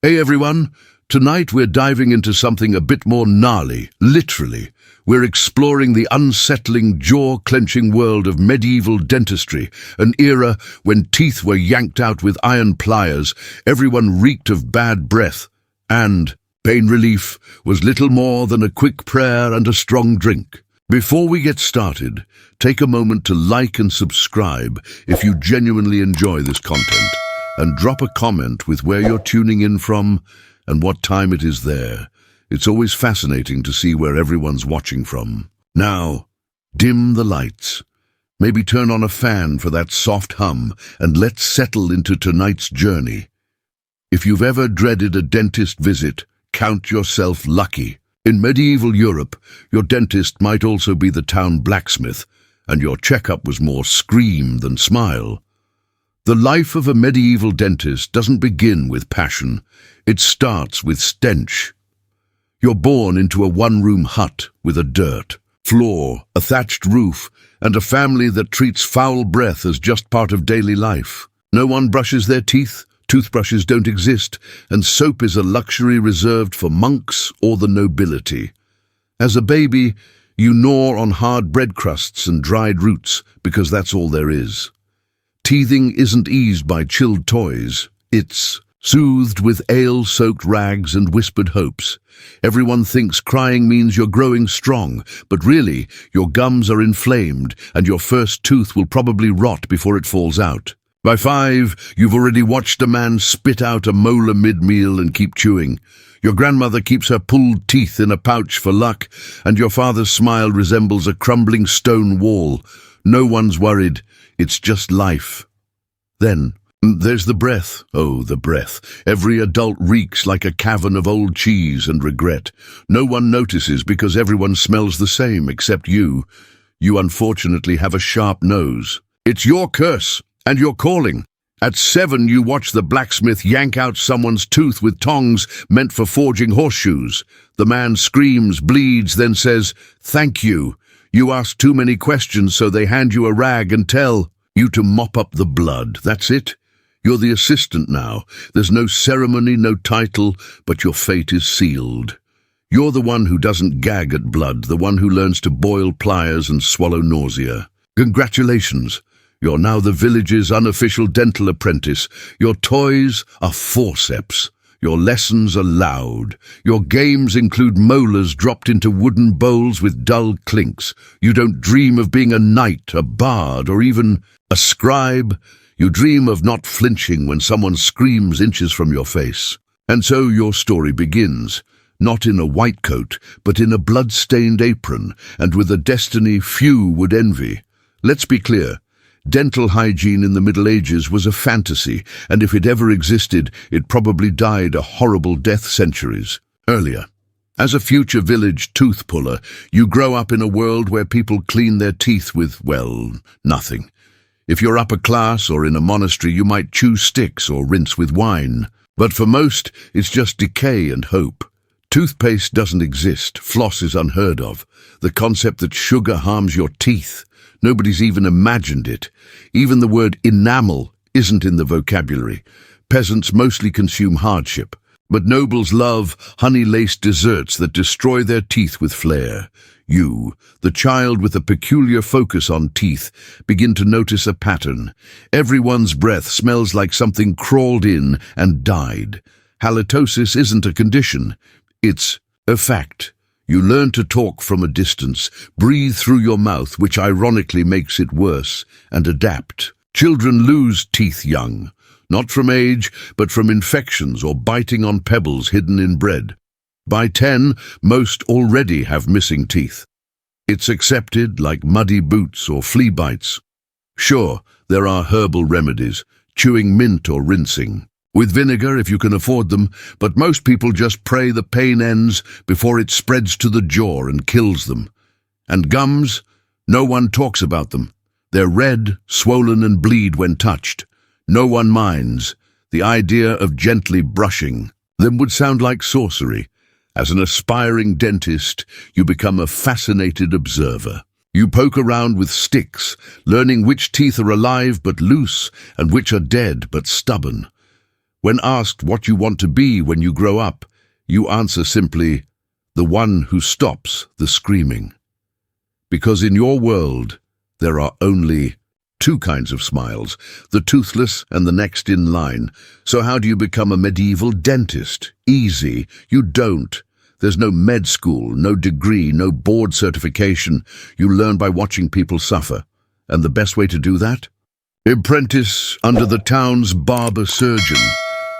Hey everyone, tonight we're diving into something a bit more gnarly, literally. We're exploring the unsettling, jaw-clenching world of medieval dentistry, an era when teeth were yanked out with iron pliers, everyone reeked of bad breath, and pain relief was little more than a quick prayer and a strong drink. Before we get started, take a moment to like and subscribe if you genuinely enjoy this content, and drop a comment with where you're tuning in from and what time it is there. It's always fascinating to see where everyone's watching from. Now, dim the lights. Maybe turn on a fan for that soft hum, and let's settle into tonight's journey. If you've ever dreaded a dentist visit, count yourself lucky. In medieval Europe, your dentist might also be the town blacksmith, and your checkup was more scream than smile. The life of a medieval dentist doesn't begin with passion. It starts with stench. You're born into a one-room hut with a dirt floor, a thatched roof, and a family that treats foul breath as just part of daily life. No one brushes their teeth, toothbrushes don't exist, and soap is a luxury reserved for monks or the nobility. As a baby, you gnaw on hard bread crusts and dried roots because that's all there is. Teething isn't eased by chilled toys. It's soothed with ale-soaked rags and whispered hopes. Everyone thinks crying means you're growing strong, but really, your gums are inflamed and your first tooth will probably rot before it falls out. By 5, you've already watched a man spit out a molar mid-meal and keep chewing. Your grandmother keeps her pulled teeth in a pouch for luck, and your father's smile resembles a crumbling stone wall. No one's worried. It's just life. Then, there's the breath. Oh, the breath. Every adult reeks like a cavern of old cheese and regret. No one notices because everyone smells the same except you. You unfortunately have a sharp nose. It's your curse, and your calling. At 7, you watch the blacksmith yank out someone's tooth with tongs meant for forging horseshoes. The man screams, bleeds, then says, "Thank you." You ask too many questions, so they hand you a rag and tell you to mop up the blood. That's it. You're the assistant now. There's no ceremony, no title, but your fate is sealed. You're the one who doesn't gag at blood, the one who learns to boil pliers and swallow nausea. Congratulations. You're now the village's unofficial dental apprentice. Your toys are forceps. Your lessons are loud. Your games include molars dropped into wooden bowls with dull clinks. You don't dream of being a knight, a bard, or even a scribe. You dream of not flinching when someone screams inches from your face. And so your story begins, not in a white coat, but in a blood-stained apron, and with a destiny few would envy. Let's be clear. Dental hygiene in the Middle Ages was a fantasy, and if it ever existed, it probably died a horrible death centuries earlier. As a future village tooth puller, you grow up in a world where people clean their teeth with, well, nothing. If you're upper class or in a monastery, you might chew sticks or rinse with wine. But for most, it's just decay and hope. Toothpaste doesn't exist. Floss is unheard of. The concept that sugar harms your teeth, nobody's even imagined it. Even the word enamel isn't in the vocabulary. Peasants mostly consume hardship, but nobles love honey-laced desserts that destroy their teeth with flair. You, the child with a peculiar focus on teeth, begin to notice a pattern. Everyone's breath smells like something crawled in and died. Halitosis isn't a condition. It's a fact. You learn to talk from a distance, breathe through your mouth, which ironically makes it worse, and adapt. Children lose teeth young, not from age, but from infections or biting on pebbles hidden in bread. By 10, most already have missing teeth. It's accepted like muddy boots or flea bites. Sure, there are herbal remedies, chewing mint or rinsing, with vinegar if you can afford them, but most people just pray the pain ends before it spreads to the jaw and kills them. And gums? No one talks about them. They're red, swollen and bleed when touched. No one minds. The idea of gently brushing them would sound like sorcery. As an aspiring dentist, you become a fascinated observer. You poke around with sticks, learning which teeth are alive but loose and which are dead but stubborn. When asked what you want to be when you grow up, you answer simply, the one who stops the screaming. Because in your world, there are only two kinds of smiles, the toothless and the next in line. So how do you become a medieval dentist? Easy. You don't. There's no med school, no degree, no board certification. You learn by watching people suffer. And the best way to do that? Apprentice under the town's barber surgeon.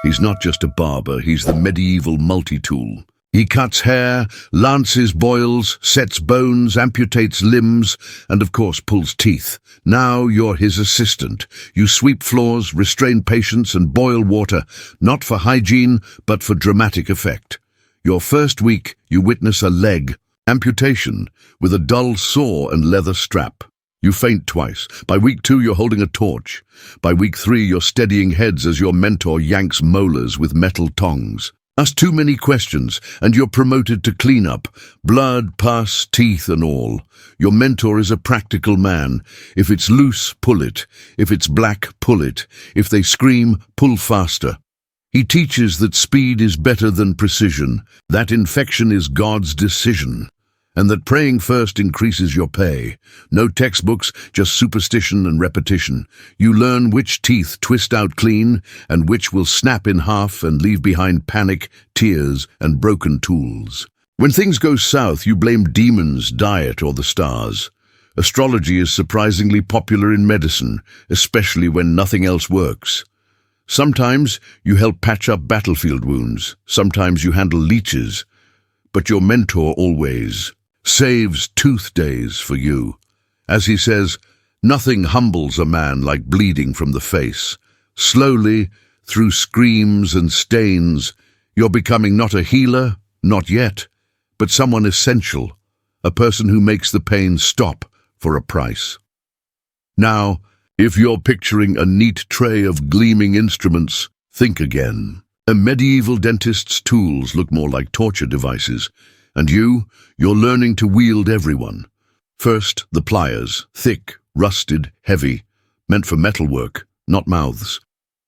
He's not just a barber, he's the medieval multi-tool. He cuts hair, lances boils, sets bones, amputates limbs, and of course pulls teeth. Now you're his assistant. You sweep floors, restrain patients, and boil water, not for hygiene, but for dramatic effect. Your first week, you witness a leg amputation with a dull saw and leather strap. You faint twice. By week 2, you're holding a torch. By week 3, you're steadying heads as your mentor yanks molars with metal tongs. Ask too many questions, and you're promoted to cleanup. Blood, pus, teeth, and all. Your mentor is a practical man. If it's loose, pull it. If it's black, pull it. If they scream, pull faster. He teaches that speed is better than precision, that infection is God's decision, and that praying first increases your pay. No textbooks, just superstition and repetition. You learn which teeth twist out clean and which will snap in half and leave behind panic, tears, and broken tools. When things go south, you blame demons, diet, or the stars. Astrology is surprisingly popular in medicine, especially when nothing else works. Sometimes you help patch up battlefield wounds. Sometimes you handle leeches. But your mentor always saves tooth days for you. As he says, nothing humbles a man like bleeding from the face. Slowly, through screams and stains, you're becoming not a healer, not yet, but someone essential, a person who makes the pain stop for a price. Now, if you're picturing a neat tray of gleaming instruments, think again. A medieval dentist's tools look more like torture devices. And you're learning to wield everyone. First, the pliers, thick, rusted, heavy, meant for metalwork, not mouths.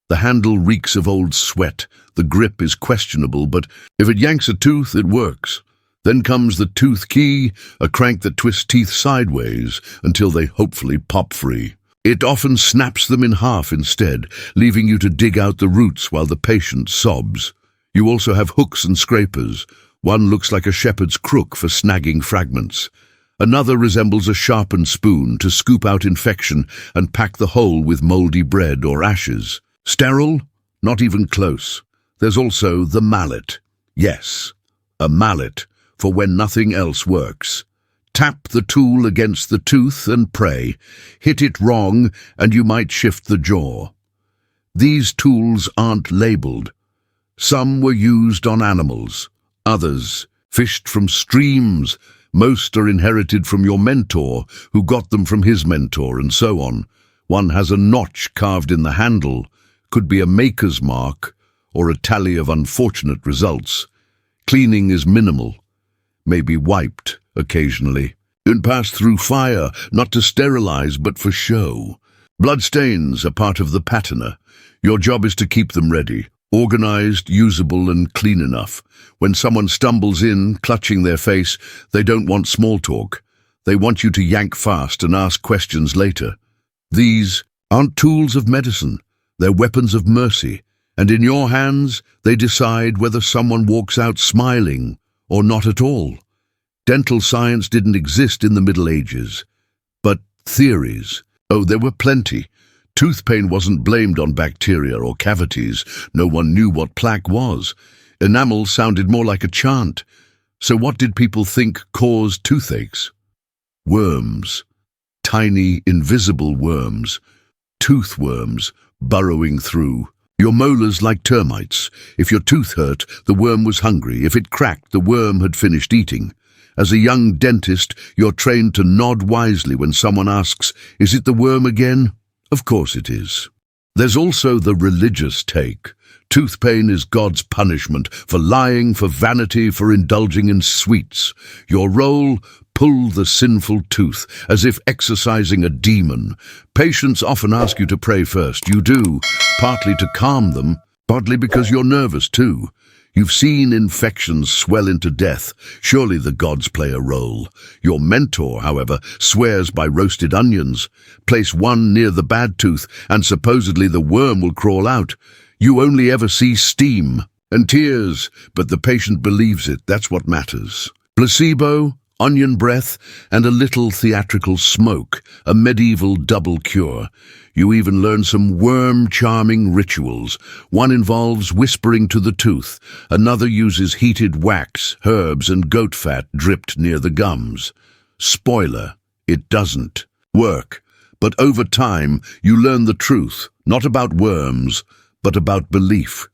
The handle reeks of old sweat, the grip is questionable, but if it yanks a tooth, it works. Then comes the tooth key, a crank that twists teeth sideways until they hopefully pop free. It often snaps them in half instead, leaving you to dig out the roots while the patient sobs. You also have hooks and scrapers. One looks like a shepherd's crook for snagging fragments. Another resembles a sharpened spoon to scoop out infection and pack the hole with moldy bread or ashes. Sterile? Not even close. There's also the mallet. Yes, a mallet for when nothing else works. Tap the tool against the tooth and pray. Hit it wrong and you might shift the jaw. These tools aren't labeled. Some were used on animals. Others, fished from streams. Most are inherited from your mentor, who got them from his mentor, and so on. One has a notch carved in the handle, could be a maker's mark, or a tally of unfortunate results. Cleaning is minimal, may be wiped occasionally, and pass through fire, not to sterilize but for show. Bloodstains are part of the patina. Your job is to keep them ready. Organized, usable, and clean enough. When someone stumbles in, clutching their face, they don't want small talk. They want you to yank fast and ask questions later. These aren't tools of medicine. They're weapons of mercy. And in your hands, they decide whether someone walks out smiling or not at all. Dental science didn't exist in the Middle Ages. But theories, oh, there were plenty. Tooth pain wasn't blamed on bacteria or cavities. No one knew what plaque was. Enamel sounded more like a chant. So what did people think caused toothaches? Worms. Tiny, invisible worms. Tooth worms burrowing through. Your molars like termites. If your tooth hurt, the worm was hungry. If it cracked, the worm had finished eating. As a young dentist, you're trained to nod wisely when someone asks, "Is it the worm again?" Of course it is. There's also the religious take. Tooth pain is God's punishment for lying, for vanity, for indulging in sweets. Your role, pull the sinful tooth, as if exorcising a demon. Patients often ask you to pray first. You do, partly to calm them, Partly because you're nervous too. You've seen infections swell into death. Surely the gods play a role. Your mentor, however, swears by roasted onions. Place one near the bad tooth, and supposedly the worm will crawl out. You only ever see steam and tears, but the patient believes it. That's what matters. Placebo, onion breath, and a little theatrical smoke, a medieval double cure. You even learn some worm-charming rituals. One involves whispering to the tooth. Another uses heated wax, herbs, and goat fat dripped near the gums. Spoiler, it doesn't work. But over time, you learn the truth, not about worms, but about belief.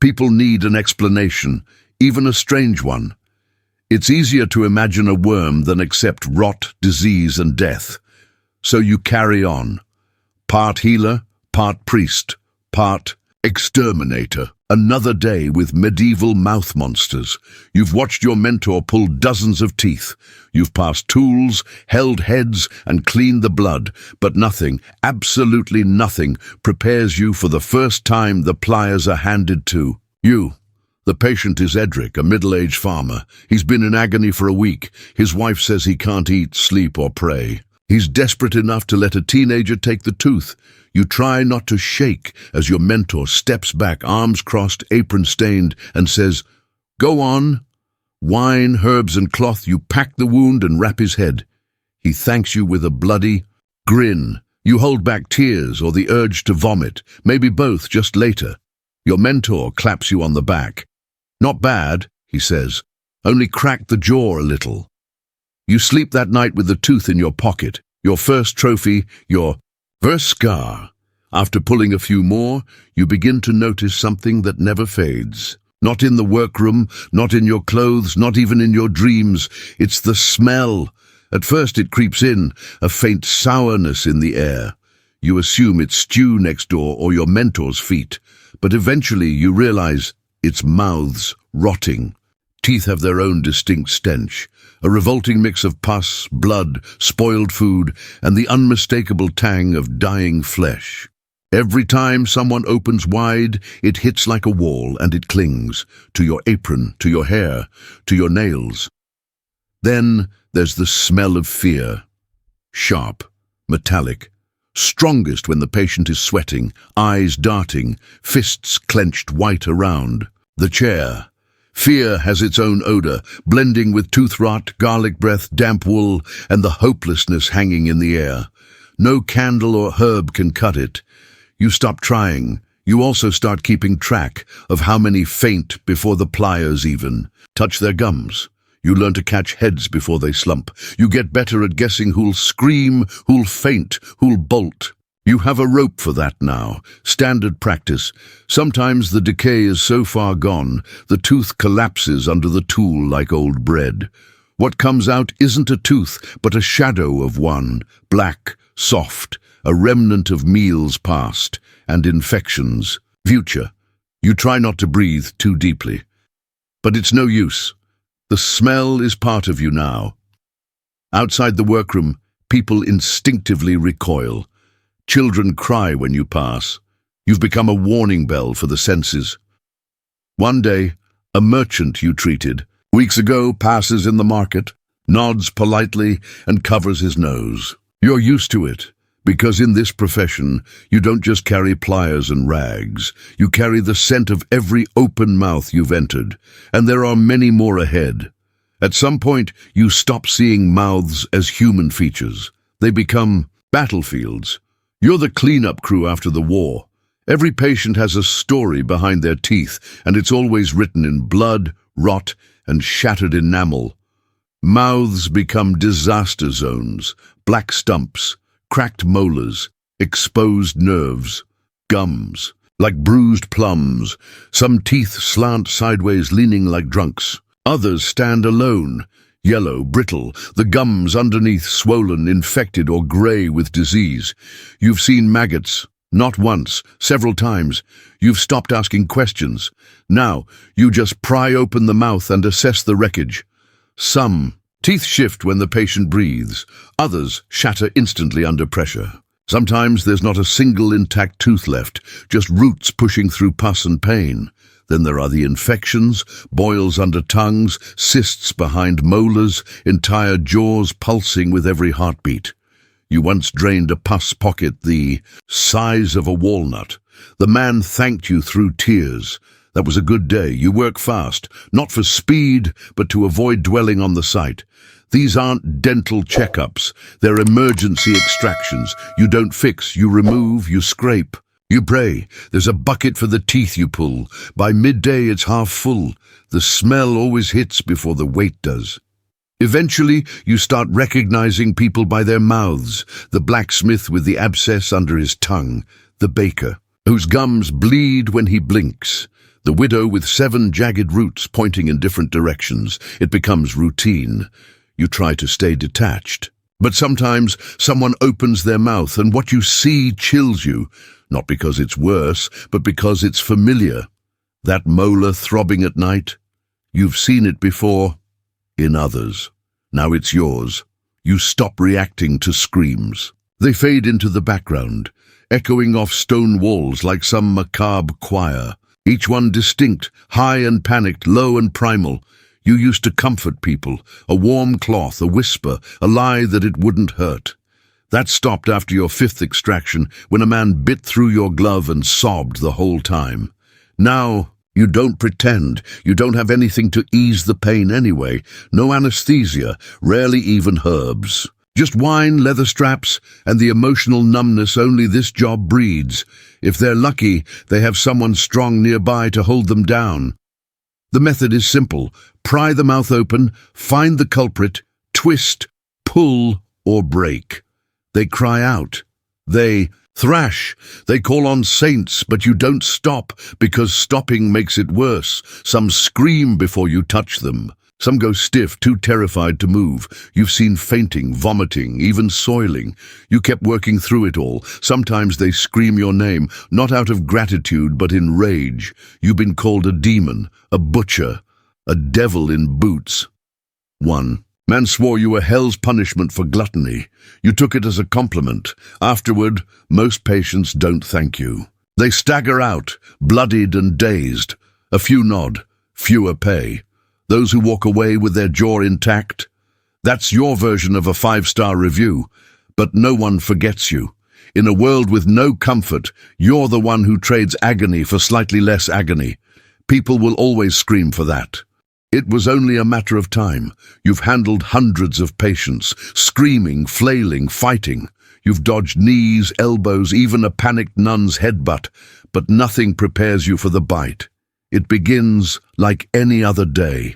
People need an explanation, even a strange one. It's easier to imagine a worm than accept rot, disease, and death. So you carry on. Part healer, part priest, part exterminator. Another day with medieval mouth monsters. You've watched your mentor pull dozens of teeth. You've passed tools, held heads, and cleaned the blood. But nothing, absolutely nothing, prepares you for the first time the pliers are handed to you. The patient is Edric, a middle-aged farmer. He's been in agony for a week. His wife says he can't eat, sleep, or pray. He's desperate enough to let a teenager take the tooth. You try not to shake as your mentor steps back, arms crossed, apron stained, and says, "Go on." Wine, herbs, and cloth, you pack the wound and wrap his head. He thanks you with a bloody grin. You hold back tears or the urge to vomit, maybe both just later. Your mentor claps you on the back. "Not bad," he says, "only cracked the jaw a little." You sleep that night with the tooth in your pocket, your first trophy, your first scar. After pulling a few more, you begin to notice something that never fades. Not in the workroom, not in your clothes, not even in your dreams. It's the smell. At first it creeps in, a faint sourness in the air. You assume it's stew next door or your mentor's feet, but eventually you realize it's mouths rotting. Teeth have their own distinct stench, a revolting mix of pus, blood, spoiled food, and the unmistakable tang of dying flesh. Every time someone opens wide, it hits like a wall, and it clings to your apron, to your hair, to your nails. Then there's the smell of fear. Sharp, metallic, strongest when the patient is sweating, eyes darting, fists clenched white around. The chair. Fear has its own odor, blending with tooth rot, garlic breath, damp wool, and the hopelessness hanging in the air. No candle or herb can cut it. You stop trying. You also start keeping track of how many faint before the pliers even touch their gums. You learn to catch heads before they slump. You get better at guessing who'll scream, who'll faint, who'll bolt. You have a rope for that now, standard practice. Sometimes the decay is so far gone, the tooth collapses under the tool like old bread. What comes out isn't a tooth, but a shadow of one, black, soft, a remnant of meals past, and infections. Future. You try not to breathe too deeply. But it's no use. The smell is part of you now. Outside the workroom, people instinctively recoil. Children cry when you pass. You've become a warning bell for the senses. One day, a merchant you treated weeks ago passes in the market, nods politely, and covers his nose. You're used to it, because in this profession, you don't just carry pliers and rags. You carry the scent of every open mouth you've entered, and there are many more ahead. At some point, you stop seeing mouths as human features. They become battlefields. You're the cleanup crew after the war. Every patient has a story behind their teeth, and it's always written in blood, rot, and shattered enamel. Mouths become disaster zones, black stumps, cracked molars, exposed nerves, gums, like bruised plums. Some teeth slant sideways, leaning like drunks. Others stand alone, yellow, brittle, the gums underneath swollen, infected, or grey with disease. You've seen maggots, not once, several times. You've stopped asking questions. Now, you just pry open the mouth and assess the wreckage. Some teeth shift when the patient breathes. Others shatter instantly under pressure. Sometimes there's not a single intact tooth left, just roots pushing through pus and pain. Then there are the infections, boils under tongues, cysts behind molars, entire jaws pulsing with every heartbeat. You once drained a pus pocket the size of a walnut. The man thanked you through tears. That was a good day. You work fast, not for speed, but to avoid dwelling on the site. These aren't dental checkups. They're emergency extractions. You don't fix, you remove, you scrape. You pray. There's a bucket for the teeth you pull. By midday, it's half full. The smell always hits before the weight does. Eventually, you start recognizing people by their mouths. The blacksmith with the abscess under his tongue. The baker, whose gums bleed when he blinks. The widow with 7 jagged roots pointing in different directions. It becomes routine. You try to stay detached. But sometimes someone opens their mouth and what you see chills you. Not because it's worse, but because it's familiar. That molar throbbing at night, you've seen it before, in others. Now it's yours. You stop reacting to screams. They fade into the background, echoing off stone walls like some macabre choir. Each one distinct, high and panicked, low and primal. You used to comfort people, a warm cloth, a whisper, a lie that it wouldn't hurt. That stopped after your 5th extraction, when a man bit through your glove and sobbed the whole time. Now, you don't pretend. You don't have anything to ease the pain anyway. No anesthesia, rarely even herbs. Just wine, leather straps, and the emotional numbness only this job breeds. If they're lucky, they have someone strong nearby to hold them down. The method is simple. Pry the mouth open, find the culprit, twist, pull, or break. They cry out. They thrash. They call on saints, but you don't stop, because stopping makes it worse. Some scream before you touch them. Some go stiff, too terrified to move. You've seen fainting, vomiting, even soiling. You kept working through it all. Sometimes they scream your name, not out of gratitude, but in rage. You've been called a demon, a butcher, a devil in boots. 1. Man swore you were hell's punishment for gluttony. You took it as a compliment. Afterward, most patients don't thank you. They stagger out, bloodied and dazed. A few nod, fewer pay. Those who walk away with their jaw intact. That's your version of a 5-star review. But no one forgets you. In a world with no comfort, you're the one who trades agony for slightly less agony. People will always scream for that. It was only a matter of time. You've handled hundreds of patients, screaming, flailing, fighting. You've dodged knees, elbows, even a panicked nun's headbutt, but nothing prepares you for the bite. It begins like any other day.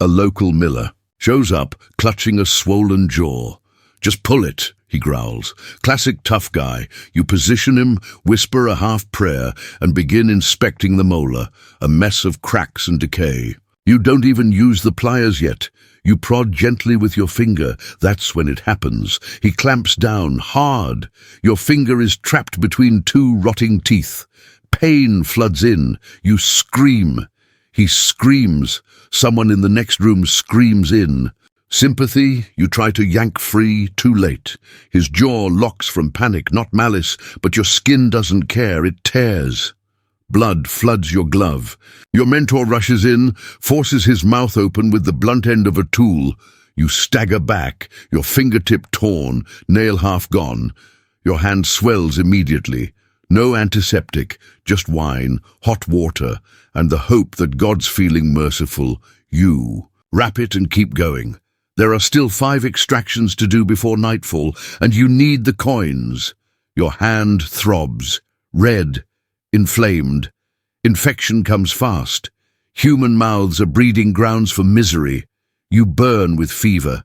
A local miller shows up, clutching a swollen jaw. "Just pull it," he growls. Classic tough guy. You position him, whisper a half prayer, and begin inspecting the molar, a mess of cracks and decay. You don't even use the pliers yet. You prod gently with your finger. That's when it happens. He clamps down, hard. Your finger is trapped between 2 rotting teeth. Pain floods in. You scream. He screams. Someone in the next room screams in. Sympathy, you try to yank free, too late. His jaw locks from panic, not malice, but your skin doesn't care, it tears. Blood floods your glove. Your mentor rushes in, forces his mouth open with the blunt end of a tool. You stagger back, your fingertip torn, nail half gone. Your hand swells immediately. No antiseptic, just wine, hot water, and the hope that God's feeling merciful. You wrap it and keep going. There are still 5 extractions to do before nightfall, and you need the coins. Your hand throbs, red, inflamed. Infection comes fast. Human mouths are breeding grounds for misery. You burn with fever.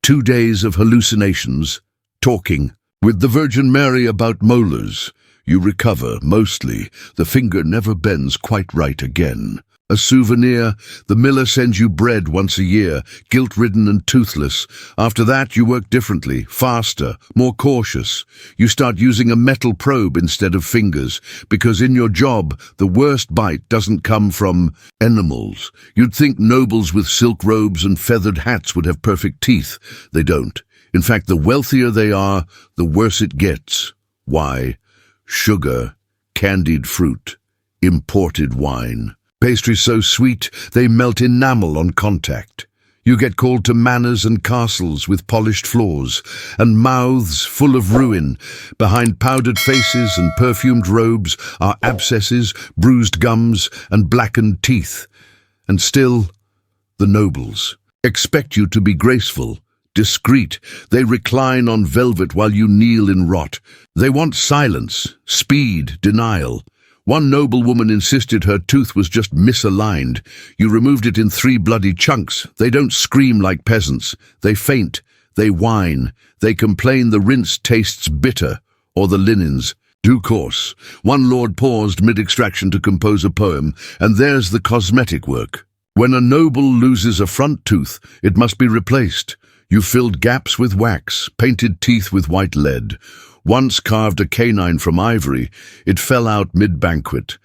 2 days of hallucinations, talking. With the Virgin Mary about molars, you recover, mostly. The finger never bends quite right again. A souvenir, the miller sends you bread once a year, guilt-ridden and toothless. After that, you work differently, faster, more cautious. You start using a metal probe instead of fingers, because in your job, the worst bite doesn't come from animals. You'd think nobles with silk robes and feathered hats would have perfect teeth. They don't. In fact, the wealthier they are, the worse it gets. Why? Sugar, candied fruit, imported wine. Pastries so sweet, they melt enamel on contact. You get called to manors and castles with polished floors, and mouths full of ruin. Behind powdered faces and perfumed robes are abscesses, bruised gums, and blackened teeth. And still, the nobles expect you to be graceful, discreet. They recline on velvet while you kneel in rot. They want silence, speed, denial. One noblewoman insisted her tooth was just misaligned. You removed it in 3 bloody chunks. They don't scream like peasants. They faint. They whine. They complain the rinse tastes bitter, or the linens. Due course. One lord paused mid-extraction to compose a poem, and there's the cosmetic work. When a noble loses a front tooth, it must be replaced. You filled gaps with wax, painted teeth with white lead. Once carved a canine from ivory, it fell out mid-banquet.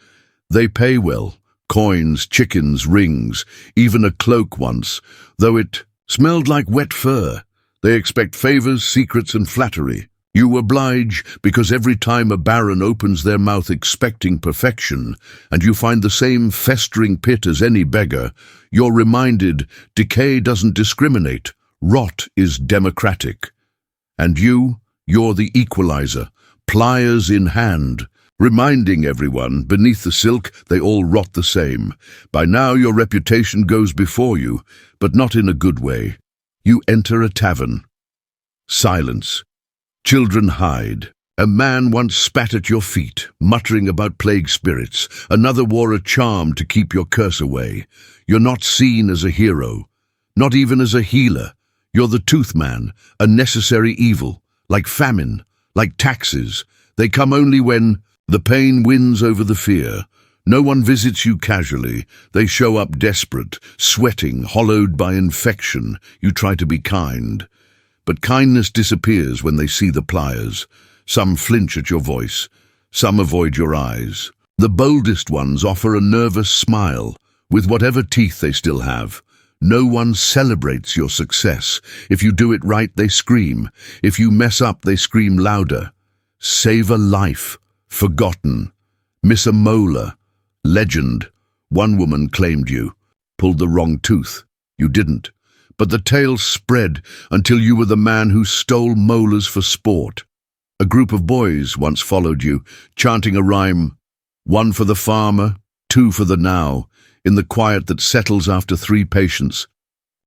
They pay well, coins, chickens, rings, even a cloak once, though it smelled like wet fur. They expect favors, secrets, and flattery. You oblige because every time a baron opens their mouth expecting perfection, and you find the same festering pit as any beggar, you're reminded decay doesn't discriminate, rot is democratic. And you're the equalizer, pliers in hand, reminding everyone, beneath the silk, they all rot the same. By now your reputation goes before you, but not in a good way. You enter a tavern. Silence. Children hide. A man once spat at your feet, muttering about plague spirits. Another wore a charm to keep your curse away. You're not seen as a hero, not even as a healer. You're the tooth man, a necessary evil. Like famine, like taxes, they come only when the pain wins over the fear. No one visits you casually. They show up desperate, sweating, hollowed by infection. You try to be kind. But kindness disappears when they see the pliers. Some flinch at your voice. Some avoid your eyes. The boldest ones offer a nervous smile, with whatever teeth they still have. No one celebrates your success. If you do it right, they scream. If you mess up, they scream louder. Save a life. Forgotten. Miss a molar. Legend. One woman claimed you. Pulled the wrong tooth. You didn't. But the tale spread until you were the man who stole molars for sport. A group of boys once followed you, chanting a rhyme. 1 for the farmer, 2 for the now. In the quiet that settles after 3 patients.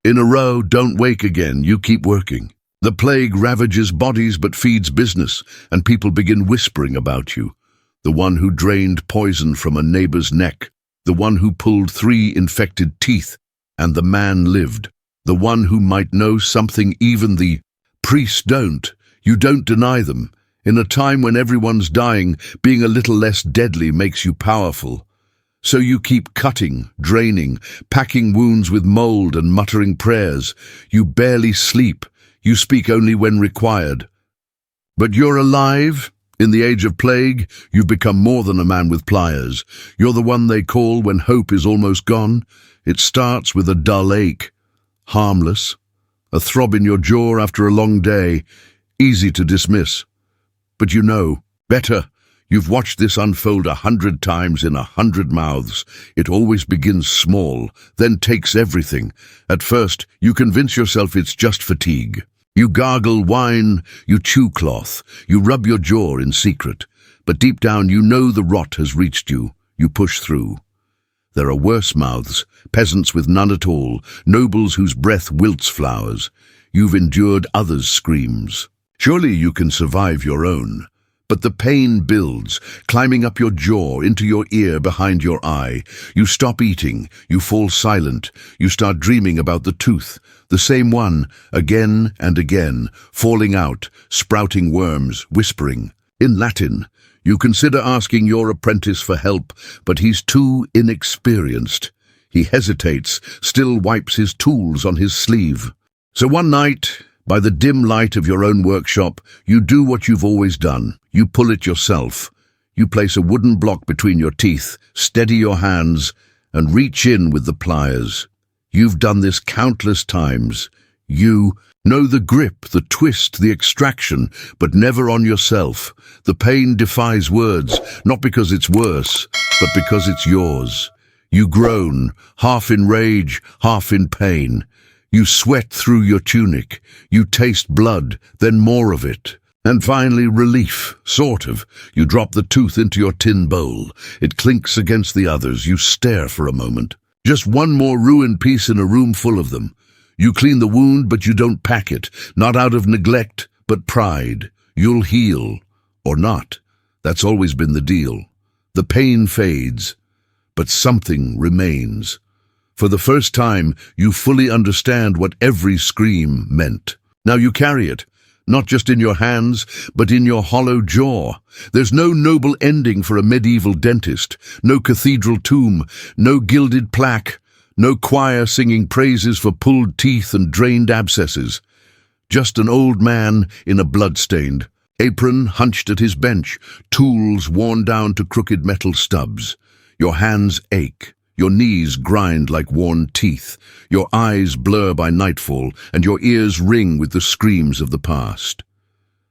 In a row, don't wake again, you keep working. The plague ravages bodies but feeds business, and people begin whispering about you. The one who drained poison from a neighbor's neck. The one who pulled 3 infected teeth, and the man lived. The one who might know something even the priests don't. You don't deny them. In a time when everyone's dying, being a little less deadly makes you powerful. So you keep cutting, draining, packing wounds with mold and muttering prayers. You barely sleep. You speak only when required. But you're alive. In the age of plague, you've become more than a man with pliers. You're the one they call when hope is almost gone. It starts with a dull ache. Harmless. A throb in your jaw after a long day. Easy to dismiss. But you know, better. You've watched this unfold 100 times in 100 mouths. It always begins small, then takes everything. At first, you convince yourself it's just fatigue. You gargle wine, you chew cloth, you rub your jaw in secret. But deep down you know the rot has reached you. You push through. There are worse mouths, peasants with none at all, nobles whose breath wilts flowers. You've endured others' screams. Surely you can survive your own. But the pain builds, climbing up your jaw, into your ear, behind your eye. You stop eating, you fall silent, you start dreaming about the tooth, the same one, again and again, falling out, sprouting worms, whispering. In Latin, you consider asking your apprentice for help, but he's too inexperienced. He hesitates, still wipes his tools on his sleeve. So one night, by the dim light of your own workshop, you do what you've always done. You pull it yourself. You place a wooden block between your teeth, steady your hands, and reach in with the pliers. You've done this countless times. You know the grip, the twist, the extraction, but never on yourself. The pain defies words, not because it's worse, but because it's yours. You groan, half in rage, half in pain. You sweat through your tunic. You taste blood, then more of it. And finally, relief, sort of. You drop the tooth into your tin bowl. It clinks against the others. You stare for a moment. Just one more ruined piece in a room full of them. You clean the wound, but you don't pack it. Not out of neglect, but pride. You'll heal. Or not. That's always been the deal. The pain fades, but something remains. For the first time, you fully understand what every scream meant. Now you carry it. Not just in your hands, but in your hollow jaw. There's no noble ending for a medieval dentist, no cathedral tomb, no gilded plaque, no choir singing praises for pulled teeth and drained abscesses. Just an old man in a blood-stained apron hunched at his bench, tools worn down to crooked metal stubs. Your hands ache. Your knees grind like worn teeth, your eyes blur by nightfall, and your ears ring with the screams of the past.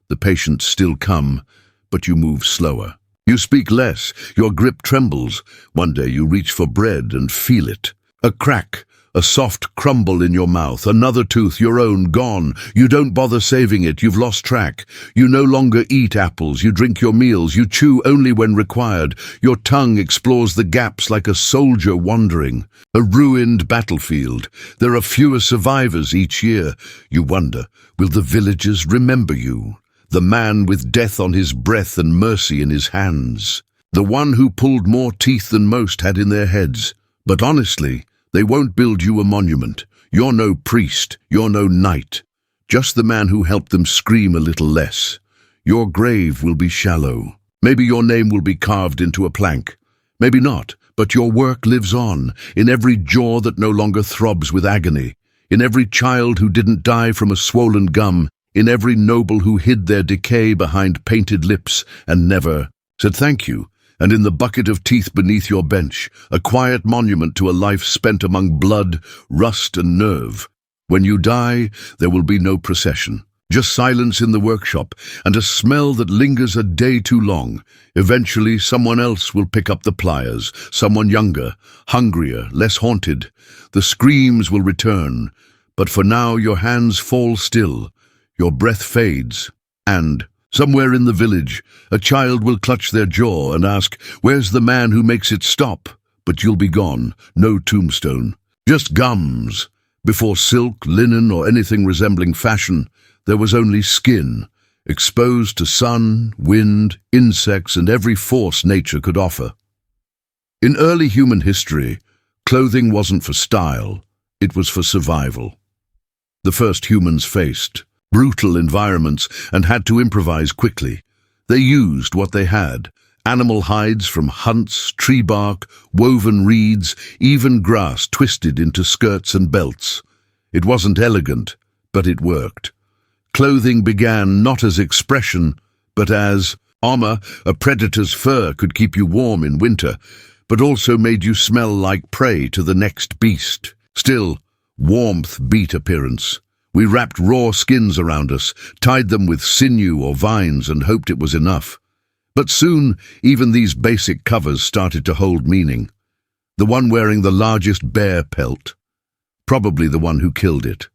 The patients still come, but you move slower. You speak less, your grip trembles. One day you reach for bread and feel it. A crack, a soft crumble in your mouth, another tooth, your own, gone. You don't bother saving it, you've lost track. You no longer eat apples, you drink your meals, you chew only when required. Your tongue explores the gaps like a soldier wandering. A ruined battlefield. There are fewer survivors each year. You wonder, will the villagers remember you? The man with death on his breath and mercy in his hands. The one who pulled more teeth than most had in their heads. But honestly, they won't build you a monument. You're no priest, you're no knight. Just the man who helped them scream a little less. Your grave will be shallow. Maybe your name will be carved into a plank. Maybe not, but your work lives on, in every jaw that no longer throbs with agony, in every child who didn't die from a swollen gum, in every noble who hid their decay behind painted lips and never said thank you. And in the bucket of teeth beneath your bench, a quiet monument to a life spent among blood, rust and nerve. When you die, there will be no procession. Just silence in the workshop, and a smell that lingers a day too long. Eventually, someone else will pick up the pliers, someone younger, hungrier, less haunted. The screams will return, but for now your hands fall still, your breath fades, and somewhere in the village, a child will clutch their jaw and ask, "Where's the man who makes it stop?" But you'll be gone, no tombstone. Just gums. Before silk, linen, or anything resembling fashion, there was only skin, exposed to sun, wind, insects, and every force nature could offer. In early human history, clothing wasn't for style, it was for survival. The first humans faced brutal environments and had to improvise quickly. They used what they had, animal hides from hunts, tree bark, woven reeds, even grass twisted into skirts and belts. It wasn't elegant, but it worked. Clothing began not as expression, but as armor. A predator's fur could keep you warm in winter, but also made you smell like prey to the next beast. Still, warmth beat appearance. We wrapped raw skins around us, tied them with sinew or vines and hoped it was enough. But soon, even these basic covers started to hold meaning. The one wearing the largest bear pelt, probably the one who killed it.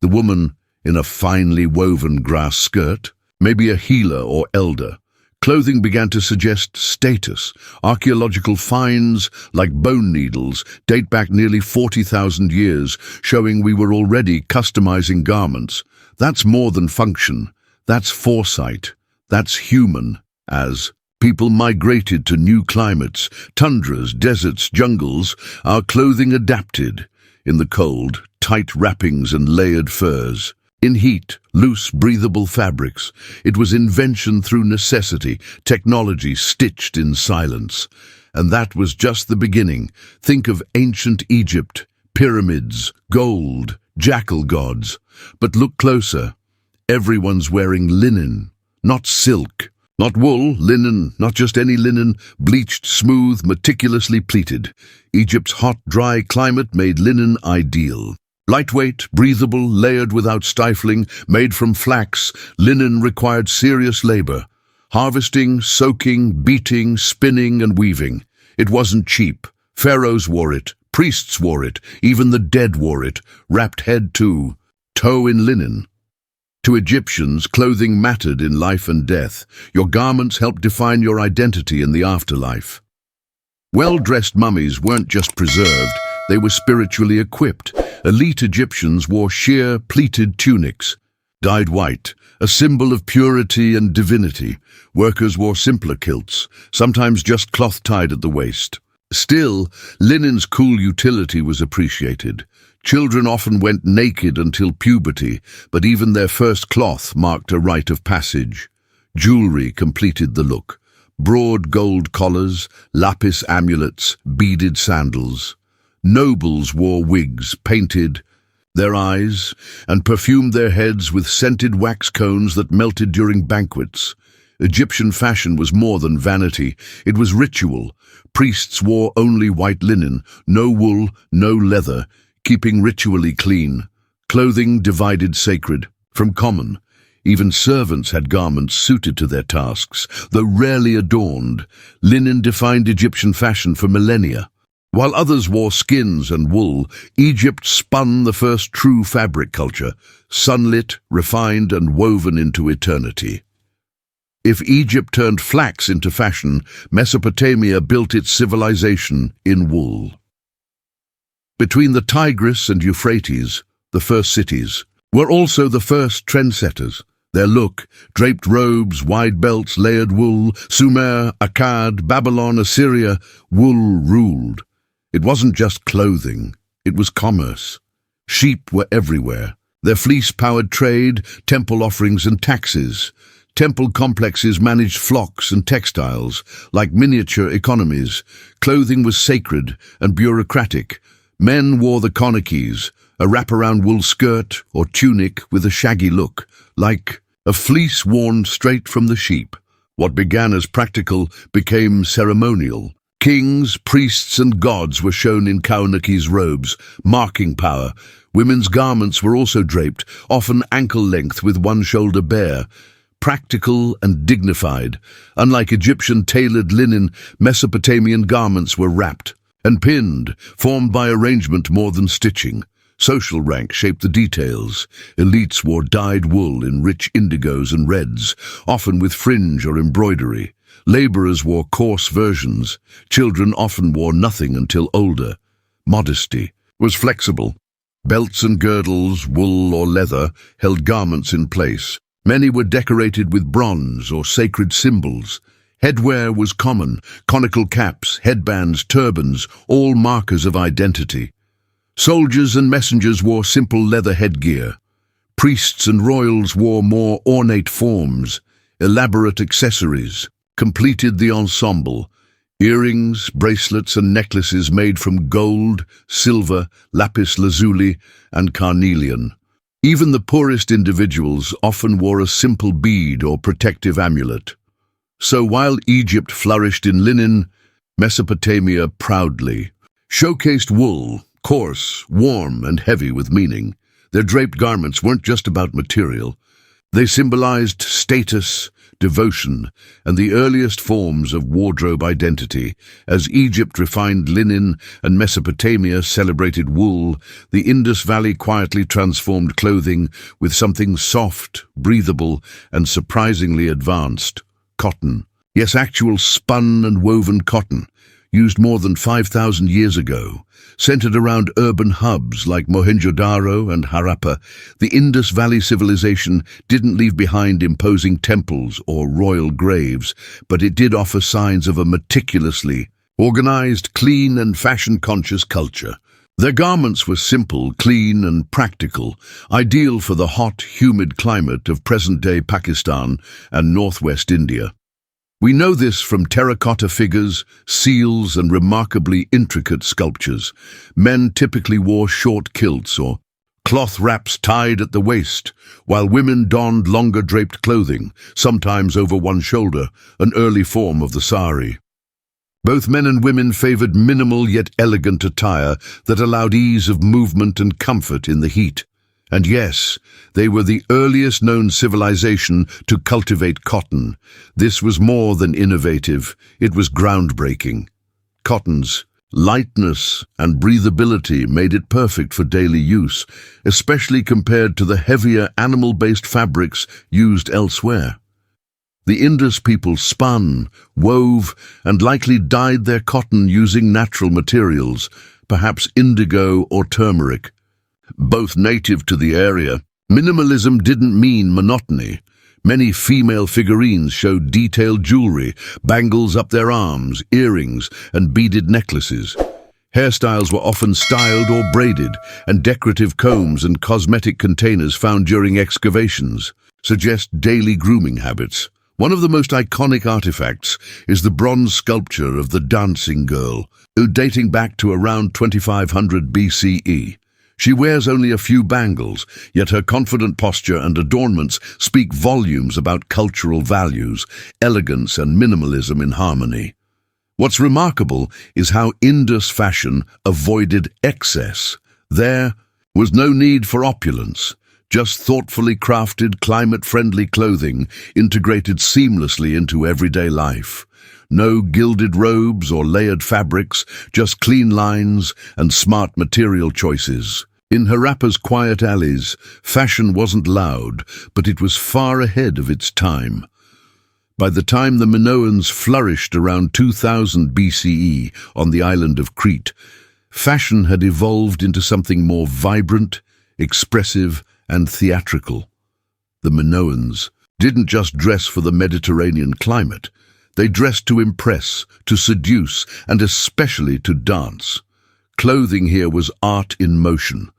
The woman in a finely woven grass skirt, maybe a healer or elder. Clothing began to suggest status. Archaeological finds, like bone needles, date back nearly 40,000 years, showing we were already customizing garments. That's more than function. That's foresight. That's human. As people migrated to new climates, tundras, deserts, jungles, our clothing adapted. In the cold, tight wrappings and layered furs. In heat, loose, breathable fabrics. It was invention through necessity, technology stitched in silence. And that was just the beginning. Think of ancient Egypt, pyramids, gold, jackal gods. But look closer. Everyone's wearing linen, not silk. Not wool, linen, not just any linen, bleached, smooth, meticulously pleated. Egypt's hot, dry climate made linen ideal. Lightweight, breathable, layered without stifling, made from flax, linen required serious labor. Harvesting, soaking, beating, spinning, and weaving. It wasn't cheap. Pharaohs wore it, priests wore it, even the dead wore it, wrapped head to toe in linen. To Egyptians, clothing mattered in life and death. Your garments helped define your identity in the afterlife. Well-dressed mummies weren't just preserved, they were spiritually equipped. Elite Egyptians wore sheer, pleated tunics, dyed white, a symbol of purity and divinity. Workers wore simpler kilts, sometimes just cloth tied at the waist. Still, linen's cool utility was appreciated. Children often went naked until puberty, but even their first cloth marked a rite of passage. Jewelry completed the look. Broad gold collars, lapis amulets, beaded sandals. Nobles wore wigs, painted their eyes, and perfumed their heads with scented wax cones that melted during banquets. Egyptian fashion was more than vanity, it was ritual. Priests wore only white linen, no wool, no leather, keeping ritually clean. Clothing divided sacred from common. Even servants had garments suited to their tasks, though rarely adorned. Linen defined Egyptian fashion for millennia. While others wore skins and wool, Egypt spun the first true fabric culture, sunlit, refined, and woven into eternity. If Egypt turned flax into fashion, Mesopotamia built its civilization in wool. Between the Tigris and Euphrates, the first cities, were also the first trendsetters. Their look, draped robes, wide belts, layered wool, Sumer, Akkad, Babylon, Assyria, wool ruled. It wasn't just clothing, it was commerce. Sheep were everywhere. Their fleece-powered trade, temple offerings and taxes. Temple complexes managed flocks and textiles, like miniature economies. Clothing was sacred and bureaucratic. Men wore the konakis, a wraparound wool skirt or tunic with a shaggy look, like a fleece worn straight from the sheep. What began as practical became ceremonial. Kings, priests, and gods were shown in kaunakis robes, marking power. Women's garments were also draped, often ankle-length with one shoulder bare. Practical and dignified. Unlike Egyptian tailored linen, Mesopotamian garments were wrapped and pinned, formed by arrangement more than stitching. Social rank shaped the details. Elites wore dyed wool in rich indigos and reds, often with fringe or embroidery. Laborers wore coarse versions. Children often wore nothing until older. Modesty was flexible. Belts and girdles, wool or leather, held garments in place. Many were decorated with bronze or sacred symbols. Headwear was common, conical caps, headbands, turbans, all markers of identity. Soldiers and messengers wore simple leather headgear. Priests and royals wore more ornate forms. Elaborate accessories completed the ensemble. Earrings, bracelets, and necklaces made from gold, silver, lapis lazuli, and carnelian. Even the poorest individuals often wore a simple bead or protective amulet. So while Egypt flourished in linen, Mesopotamia proudly showcased wool, coarse, warm, and heavy with meaning. Their draped garments weren't just about material. They symbolized status, devotion, and the earliest forms of wardrobe identity. As Egypt refined linen and Mesopotamia celebrated wool, the Indus Valley quietly transformed clothing with something soft, breathable, and surprisingly advanced: cotton. Yes, actual spun and woven cotton, used more than 5,000 years ago. Centered around urban hubs like Mohenjo-Daro and Harappa, the Indus Valley civilization didn't leave behind imposing temples or royal graves, but it did offer signs of a meticulously organized, clean, and fashion-conscious culture. Their garments were simple, clean, and practical, ideal for the hot, humid climate of present-day Pakistan and northwest India. We know this from terracotta figures, seals, and remarkably intricate sculptures. Men typically wore short kilts or cloth wraps tied at the waist, while women donned longer draped clothing, sometimes over one shoulder, an early form of the sari. Both men and women favored minimal yet elegant attire that allowed ease of movement and comfort in the heat. And yes, they were the earliest known civilization to cultivate cotton. This was more than innovative, it was groundbreaking. Cotton's lightness and breathability made it perfect for daily use, especially compared to the heavier animal-based fabrics used elsewhere. The Indus people spun, wove, and likely dyed their cotton using natural materials, perhaps indigo or turmeric. Both native to the area, minimalism didn't mean monotony. Many female figurines showed detailed jewelry, bangles up their arms, earrings, and beaded necklaces. Hairstyles were often styled or braided, and decorative combs and cosmetic containers found during excavations suggest daily grooming habits. One of the most iconic artifacts is the bronze sculpture of the dancing girl, dating back to around 2500 BCE. She wears only a few bangles, yet her confident posture and adornments speak volumes about cultural values, elegance and minimalism in harmony. What's remarkable is how Indus fashion avoided excess. There was no need for opulence. Just thoughtfully crafted, climate-friendly clothing integrated seamlessly into everyday life. No gilded robes or layered fabrics, just clean lines and smart material choices. In Harappa's quiet alleys, fashion wasn't loud, but it was far ahead of its time. By the time the Minoans flourished around 2000 BCE on the island of Crete, fashion had evolved into something more vibrant, expressive, and theatrical. The Minoans didn't just dress for the Mediterranean climate. They dressed to impress, to seduce, and especially to dance. Clothing here was art in motion.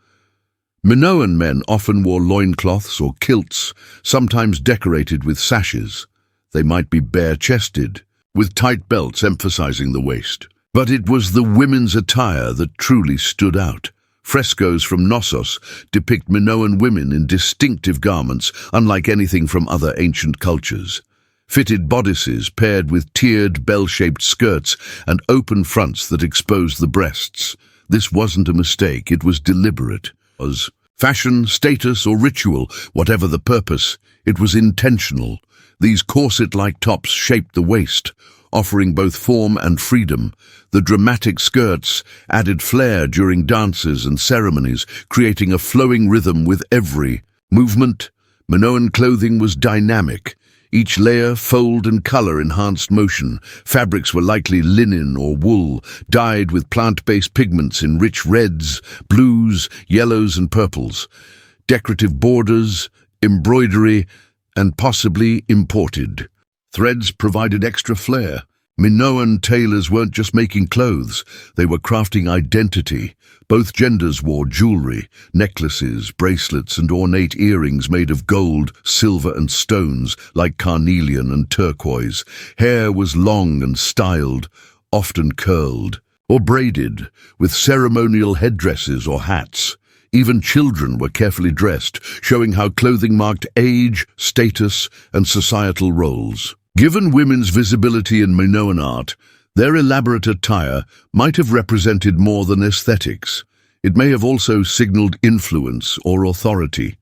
Minoan men often wore loincloths or kilts, sometimes decorated with sashes. They might be bare-chested, with tight belts emphasizing the waist. But it was the women's attire that truly stood out. Frescoes from Knossos depict Minoan women in distinctive garments, unlike anything from other ancient cultures. Fitted bodices paired with tiered, bell-shaped skirts and open fronts that exposed the breasts. This wasn't a mistake, it was deliberate. Was fashion, status, or ritual, whatever the purpose, it was intentional. These corset-like tops shaped the waist, offering both form and freedom. The dramatic skirts added flair during dances and ceremonies, creating a flowing rhythm with every movement. Minoan clothing was dynamic. Each layer, fold, and color enhanced motion. Fabrics were likely linen or wool, dyed with plant-based pigments in rich reds, blues, yellows, and purples. Decorative borders, embroidery, and possibly imported. Threads provided extra flair. Minoan tailors weren't just making clothes, they were crafting identity. Both genders wore jewelry, necklaces, bracelets, and ornate earrings made of gold, silver, and stones, like carnelian and turquoise. Hair was long and styled, often curled, or braided, with ceremonial headdresses or hats. Even children were carefully dressed, showing how clothing marked age, status, and societal roles. Given women's visibility in Minoan art, their elaborate attire might have represented more than aesthetics. It may have also signaled influence or authority.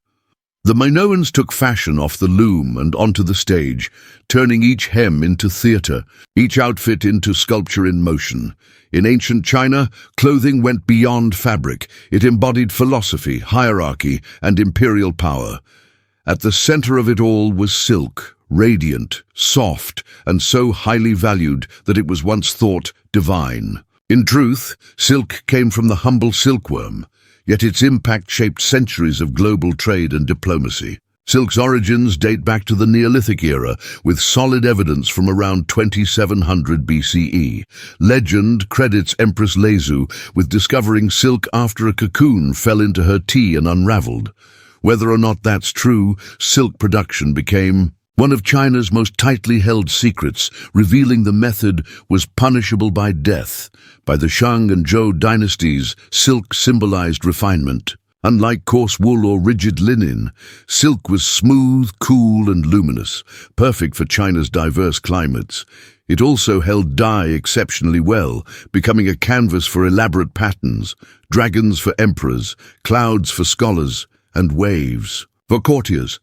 The Minoans took fashion off the loom and onto the stage, turning each hem into theater, each outfit into sculpture in motion. In ancient China, clothing went beyond fabric. It embodied philosophy, hierarchy, and imperial power. At the center of it all was silk, radiant, soft, and so highly valued that it was once thought divine. In truth, silk came from the humble silkworm, yet its impact shaped centuries of global trade and diplomacy. Silk's origins date back to the Neolithic era, with solid evidence from around 2700 BCE. Legend credits Empress Lezu with discovering silk after a cocoon fell into her tea and unraveled. Whether or not that's true, silk production became one of China's most tightly held secrets, revealing the method was punishable by death. By the Shang and Zhou dynasties, silk symbolized refinement. Unlike coarse wool or rigid linen, silk was smooth, cool, and luminous, perfect for China's diverse climates. It also held dye exceptionally well, becoming a canvas for elaborate patterns, dragons for emperors, clouds for scholars, and waves for courtiers.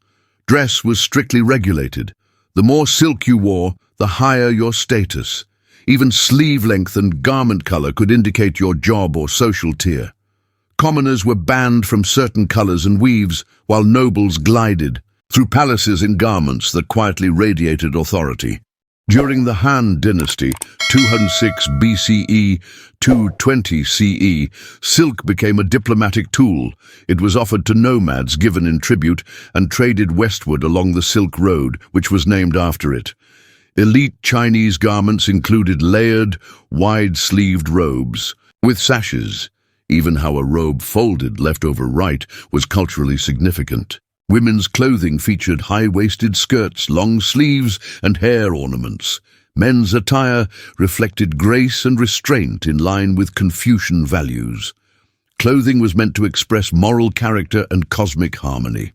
Dress was strictly regulated. The more silk you wore, the higher your status. Even sleeve length and garment color could indicate your job or social tier. Commoners were banned from certain colors and weaves, while nobles glided through palaces in garments that quietly radiated authority. During the Han Dynasty, 206 BCE, 220 CE, silk became a diplomatic tool. It was offered to nomads given in tribute and traded westward along the Silk Road, which was named after it. Elite Chinese garments included layered, wide-sleeved robes with sashes. Even how a robe folded left over right was culturally significant. Women's clothing featured high-waisted skirts, long sleeves, and hair ornaments. Men's attire reflected grace and restraint in line with Confucian values. Clothing was meant to express moral character and cosmic harmony.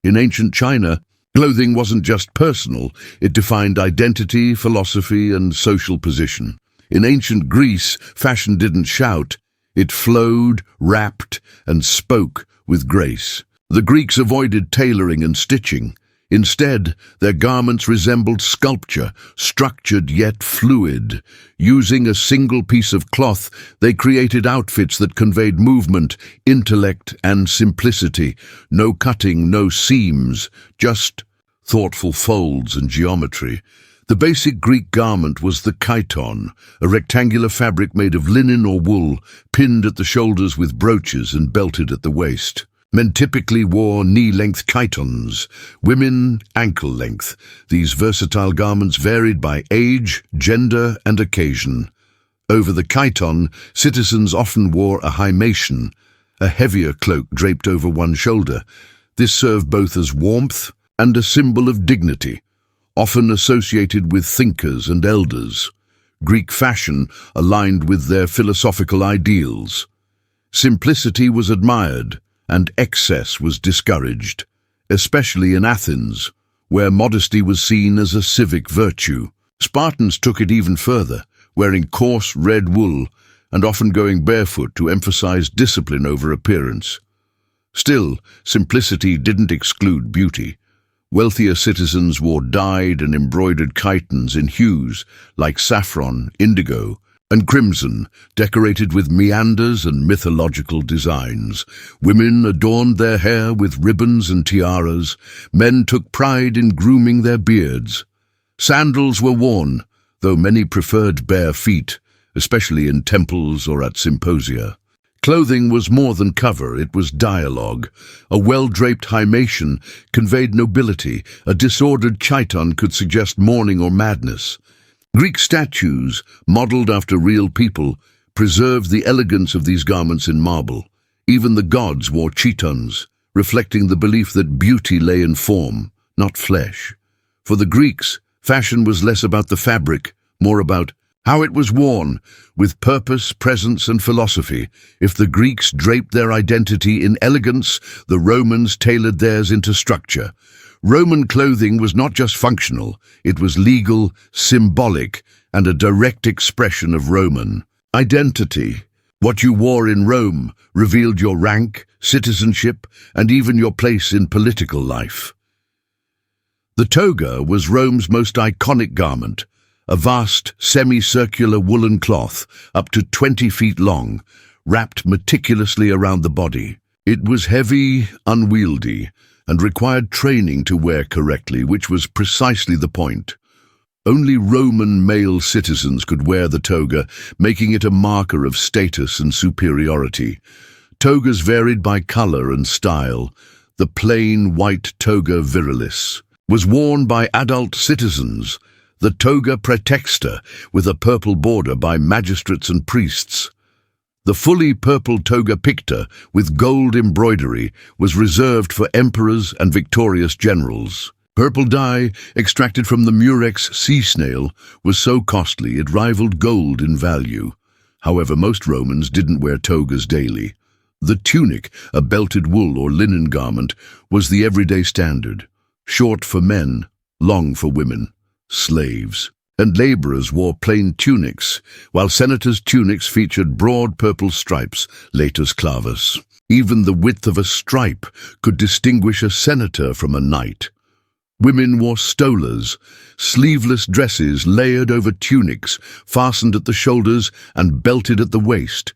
In ancient China, clothing wasn't just personal, it defined identity, philosophy, and social position. In ancient Greece, fashion didn't shout, it flowed, rapped, and spoke with grace. The Greeks avoided tailoring and stitching. Instead, their garments resembled sculpture, structured yet fluid. Using a single piece of cloth, they created outfits that conveyed movement, intellect, and simplicity. No cutting, no seams, just thoughtful folds and geometry. The basic Greek garment was the chiton, a rectangular fabric made of linen or wool, pinned at the shoulders with brooches and belted at the waist. Men typically wore knee-length chitons, women ankle-length. These versatile garments varied by age, gender, and occasion. Over the chiton, citizens often wore a himation, a heavier cloak draped over one shoulder. This served both as warmth and a symbol of dignity, often associated with thinkers and elders. Greek fashion aligned with their philosophical ideals. Simplicity was admired, and excess was discouraged, especially in Athens, where modesty was seen as a civic virtue. Spartans took it even further, wearing coarse red wool and often going barefoot to emphasize discipline over appearance. Still, simplicity didn't exclude beauty. Wealthier citizens wore dyed and embroidered chitons in hues like saffron, indigo, and crimson, decorated with meanders and mythological designs. Women adorned their hair with ribbons and tiaras. Men took pride in grooming their beards. Sandals were worn, though many preferred bare feet, especially in temples or at symposia. Clothing was more than cover, it was dialogue. A well-draped himation conveyed nobility. A disordered chiton could suggest mourning or madness. Greek statues, modeled after real people, preserved the elegance of these garments in marble. Even the gods wore chitons, reflecting the belief that beauty lay in form, not flesh. For the Greeks, fashion was less about the fabric, more about how it was worn, with purpose, presence, and philosophy. If the Greeks draped their identity in elegance, the Romans tailored theirs into structure. Roman clothing was not just functional, it was legal, symbolic, and a direct expression of Roman identity. What you wore in Rome revealed your rank, citizenship, and even your place in political life. The toga was Rome's most iconic garment, a vast, semicircular woolen cloth, up to 20 feet long, wrapped meticulously around the body. It was heavy, unwieldy, and required training to wear correctly, which was precisely the point. Only Roman male citizens could wear the toga, making it a marker of status and superiority. Togas varied by color and style. The plain white toga virilis was worn by adult citizens, the toga praetexta, with a purple border, by magistrates and priests. The fully purple toga picta, with gold embroidery, was reserved for emperors and victorious generals. Purple dye, extracted from the murex sea snail, was so costly it rivaled gold in value. However, most Romans didn't wear togas daily. The tunic, a belted wool or linen garment, was the everyday standard, short for men, long for women, slaves. and laborers wore plain tunics, while senators' tunics featured broad purple stripes, latus clavus. Even the width of a stripe could distinguish a senator from a knight. Women wore stolas, sleeveless dresses layered over tunics, fastened at the shoulders and belted at the waist.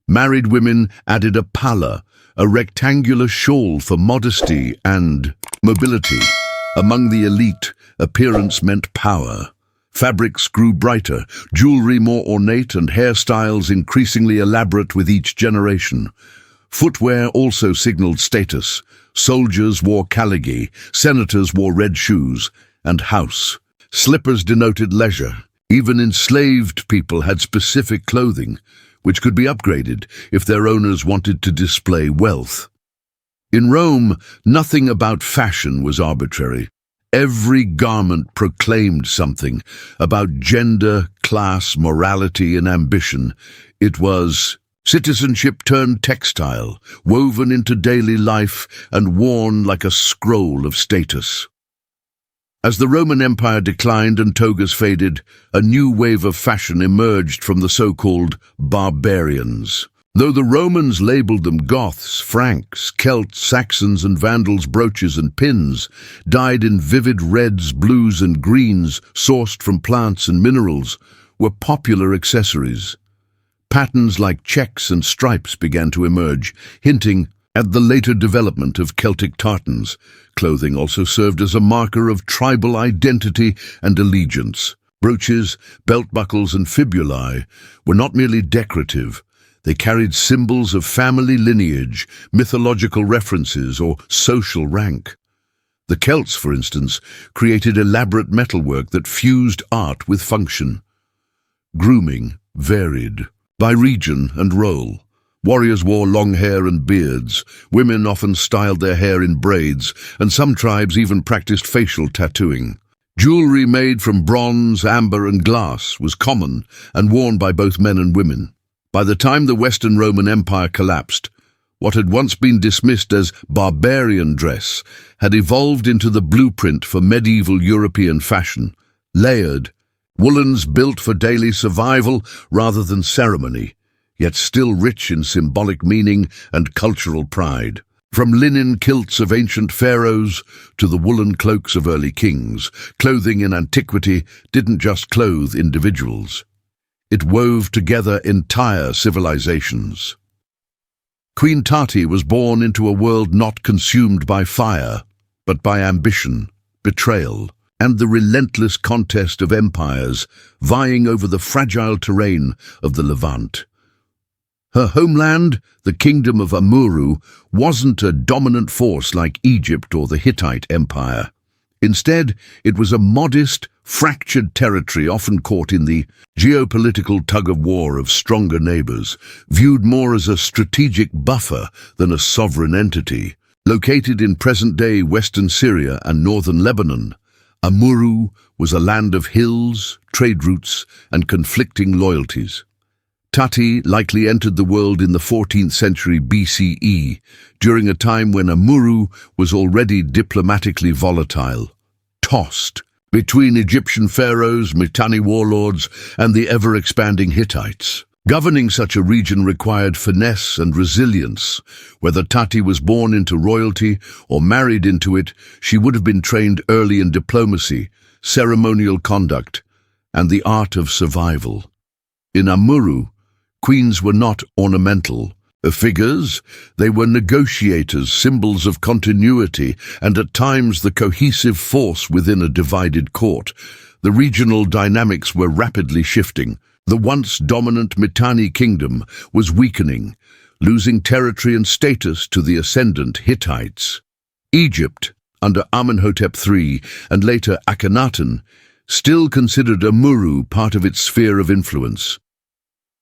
Married women added a palla, a rectangular shawl for modesty and mobility. Among the elite, appearance meant power. Fabrics grew brighter, jewelry more ornate, and hairstyles increasingly elaborate with each generation. Footwear also signaled status. Soldiers wore caligy, senators wore red shoes, and house. Slippers denoted leisure. Even enslaved people had specific clothing, which could be upgraded if their owners wanted to display wealth. In Rome, nothing about fashion was arbitrary. Every garment proclaimed something about gender, class, morality, and ambition. It was citizenship turned textile, woven into daily life and worn like a scroll of status. As the Roman Empire declined and togas faded, a new wave of fashion emerged from the so-called barbarians. Though the Romans labeled them Goths, Franks, Celts, Saxons, and Vandals, brooches and pins, dyed in vivid reds, blues, and greens sourced from plants and minerals, were popular accessories. Patterns like checks and stripes began to emerge, hinting at the later development of Celtic tartans. Clothing also served as a marker of tribal identity and allegiance. Brooches, belt buckles, and fibulae were not merely decorative. They carried symbols of family lineage, mythological references, or social rank. The Celts, for instance, created elaborate metalwork that fused art with function. Grooming varied by region and role. Warriors wore long hair and beards. Women often styled their hair in braids, and some tribes even practiced facial tattooing. Jewelry made from bronze, amber, and glass was common and worn by both men and women. By the time the Western Roman Empire collapsed, what had once been dismissed as barbarian dress had evolved into the blueprint for medieval European fashion, layered, woolens built for daily survival rather than ceremony, yet still rich in symbolic meaning and cultural pride. From linen kilts of ancient pharaohs to the woolen cloaks of early kings, clothing in antiquity didn't just clothe individuals. It wove together entire civilizations. Queen Tati was born into a world not consumed by fire, but by ambition, betrayal, and the relentless contest of empires vying over the fragile terrain of the Levant. Her homeland, the kingdom of Amurru, wasn't a dominant force like Egypt or the Hittite Empire. Instead, it was a modest, fractured territory often caught in the geopolitical tug-of-war of stronger neighbors, viewed more as a strategic buffer than a sovereign entity. Located in present-day western Syria and northern Lebanon, Amurru was a land of hills, trade routes, and conflicting loyalties. Tati likely entered the world in the 14th century BCE, during a time when Amurru was already diplomatically volatile, tossed between Egyptian pharaohs, Mitanni warlords, and the ever-expanding Hittites. Governing such a region required finesse and resilience. Whether Tati was born into royalty or married into it, she would have been trained early in diplomacy, ceremonial conduct, and the art of survival. In Amurru, queens were not ornamental figures. They were negotiators, symbols of continuity, and at times the cohesive force within a divided court. The regional dynamics were rapidly shifting. The once dominant Mitanni kingdom was weakening, losing territory and status to the ascendant Hittites. Egypt, under Amenhotep III and later Akhenaten, still considered Amurru part of its sphere of influence.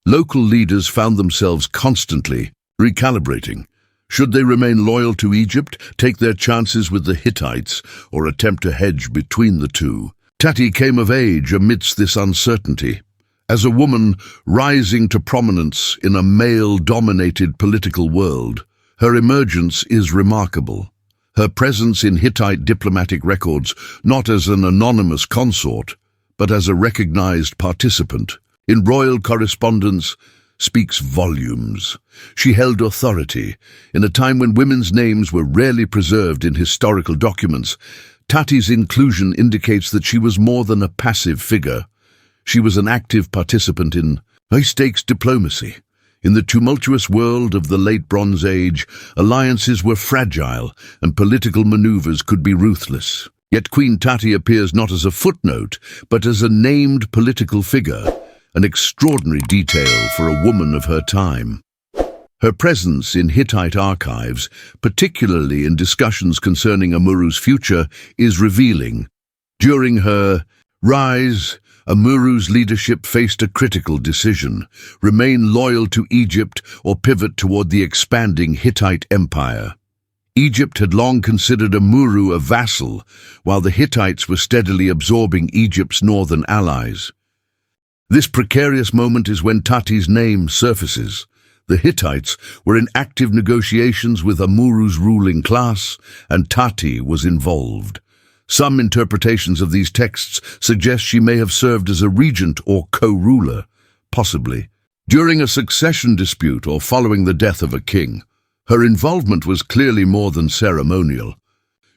Local leaders found themselves constantly recalibrating. Should they remain loyal to Egypt, take their chances with the Hittites, or attempt to hedge between the two? Tati came of age amidst this uncertainty. As a woman rising to prominence in a male-dominated political world, her emergence is remarkable. Her presence in Hittite diplomatic records, not as an anonymous consort, but as a recognized participant in royal correspondence, speaks volumes. She held authority in a time when women's names were rarely preserved in historical documents. Tati's inclusion indicates that she was more than a passive figure. She was an active participant in high-stakes diplomacy. In the tumultuous world of the late Bronze Age, alliances were fragile and political maneuvers could be ruthless. Yet Queen Tati appears not as a footnote, but as a named political figure, an extraordinary detail for a woman of her time. Her presence in Hittite archives, particularly in discussions concerning Amuru's future, is revealing. During her rise, Amuru's leadership faced a critical decision: remain loyal to Egypt or pivot toward the expanding Hittite Empire. Egypt had long considered Amuru a vassal, while the Hittites were steadily absorbing Egypt's northern allies. This precarious moment is when Tati's name surfaces. The Hittites were in active negotiations with Amuru's ruling class, and Tati was involved. Some interpretations of these texts suggest she may have served as a regent or co-ruler, possibly during a succession dispute or following the death of a king. Her involvement was clearly more than ceremonial.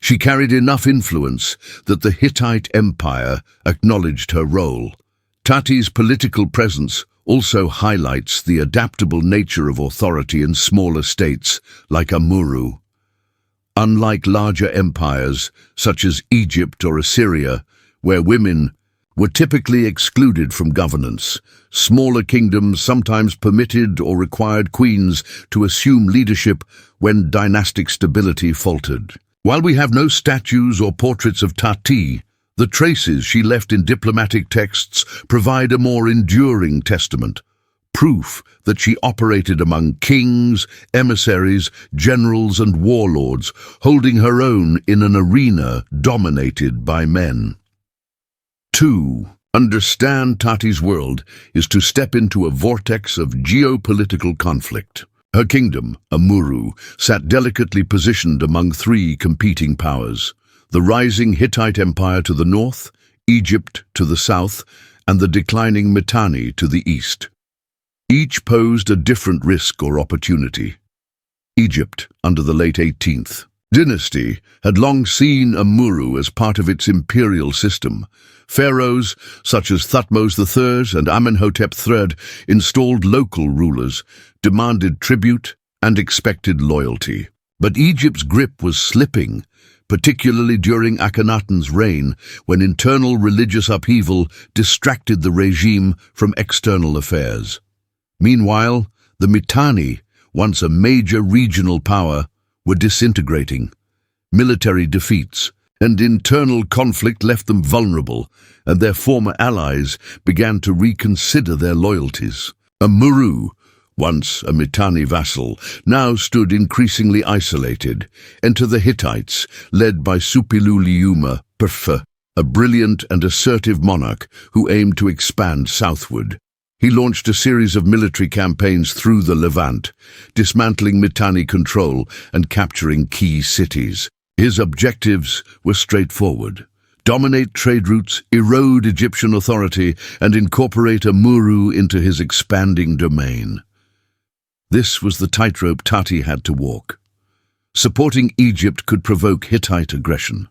She carried enough influence that the Hittite Empire acknowledged her role. Tati's political presence also highlights the adaptable nature of authority in smaller states like Amuru. Unlike larger empires, such as Egypt or Assyria, where women were typically excluded from governance, smaller kingdoms sometimes permitted or required queens to assume leadership when dynastic stability faltered. While we have no statues or portraits of Tati, the traces she left in diplomatic texts provide a more enduring testament, proof that she operated among kings, emissaries, generals, and warlords, holding her own in an arena dominated by men. 2. Understand Tati's world is to step into a vortex of geopolitical conflict. Her kingdom, Amuru, sat delicately positioned among three competing powers: the rising Hittite Empire to the north, Egypt to the south, and the declining Mitanni to the east. Each posed a different risk or opportunity. Egypt, under the late 18th dynasty, had long seen Amuru as part of its imperial system. Pharaohs, such as Thutmose III and Amenhotep III, installed local rulers, demanded tribute, and expected loyalty. But Egypt's grip was slipping, particularly during Akhenaten's reign, when internal religious upheaval distracted the regime from external affairs. Meanwhile, the Mitanni, once a major regional power, were disintegrating. Military defeats and internal conflict left them vulnerable, and their former allies began to reconsider their loyalties. Amuru, once a Mitanni vassal, now stood increasingly isolated. Enter the Hittites, led by Suppiluliuma Perfa, a brilliant and assertive monarch who aimed to expand southward. He launched a series of military campaigns through the Levant, dismantling Mitanni control and capturing key cities. His objectives were straightforward: dominate trade routes, erode Egyptian authority, and incorporate Amuru into his expanding domain. This was the tightrope Tati had to walk. Supporting Egypt could provoke Hittite aggression.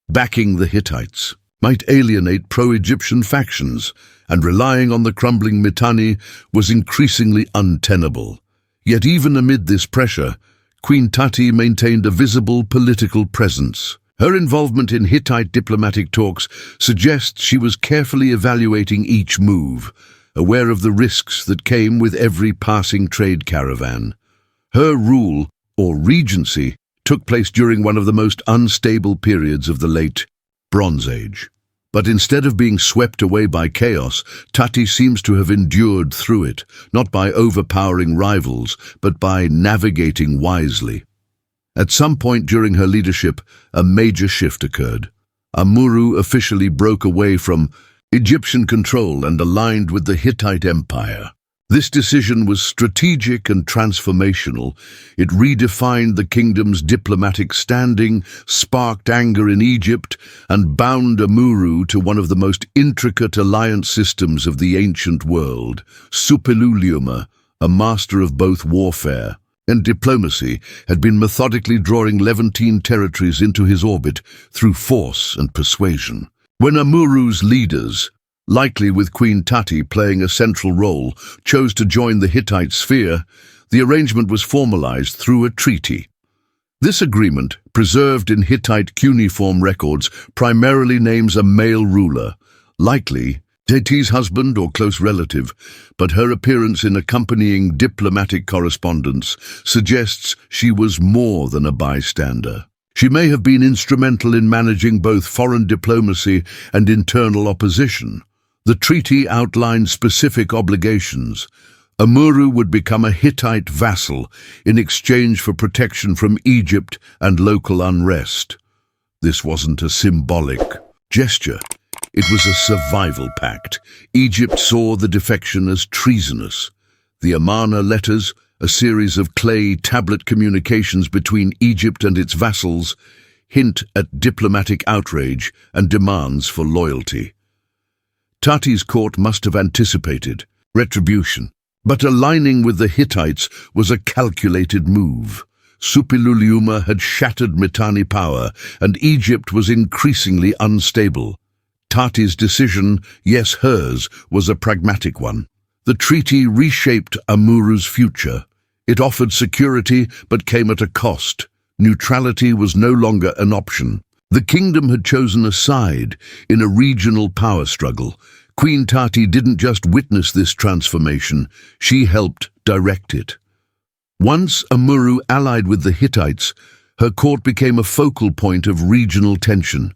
Backing the Hittites might alienate pro-Egyptian factions, and relying on the crumbling Mitanni was increasingly untenable. Yet even amid this pressure, Queen Tati maintained a visible political presence. Her involvement in Hittite diplomatic talks suggests she was carefully evaluating each move, aware of the risks that came with every passing trade caravan. Her rule, or regency, took place during one of the most unstable periods of the late Bronze Age. But instead of being swept away by chaos, Tati seems to have endured through it, not by overpowering rivals, but by navigating wisely. At some point during her leadership, a major shift occurred. Amuru officially broke away from Egyptian control and aligned with the Hittite Empire. This decision was strategic and transformational. It redefined the kingdom's diplomatic standing, sparked anger in Egypt, and bound Amuru to one of the most intricate alliance systems of the ancient world. Suppiluliuma, a master of both warfare and diplomacy, had been methodically drawing Levantine territories into his orbit through force and persuasion. When Amuru's leaders, likely with Queen Tati playing a central role, chose to join the Hittite sphere, the arrangement was formalized through a treaty. This agreement, preserved in Hittite cuneiform records, primarily names a male ruler, likely Teti's husband or close relative, but her appearance in accompanying diplomatic correspondence suggests she was more than a bystander. She may have been instrumental in managing both foreign diplomacy and internal opposition. The treaty outlined specific obligations. Amuru would become a Hittite vassal in exchange for protection from Egypt and local unrest. This wasn't a symbolic gesture. It was a survival pact. Egypt saw the defection as treasonous. The Amarna letters, a series of clay tablet communications between Egypt and its vassals, hint at diplomatic outrage and demands for loyalty. Tati's court must have anticipated retribution, but aligning with the Hittites was a calculated move. Suppiluliuma had shattered Mitanni power, and Egypt was increasingly unstable. Tati's decision, yes hers, was a pragmatic one. The treaty reshaped Amuru's future. It offered security, but came at a cost. Neutrality was no longer an option. The kingdom had chosen a side in a regional power struggle. Queen Tati didn't just witness this transformation, she helped direct it. Once Amuru allied with the Hittites, her court became a focal point of regional tension.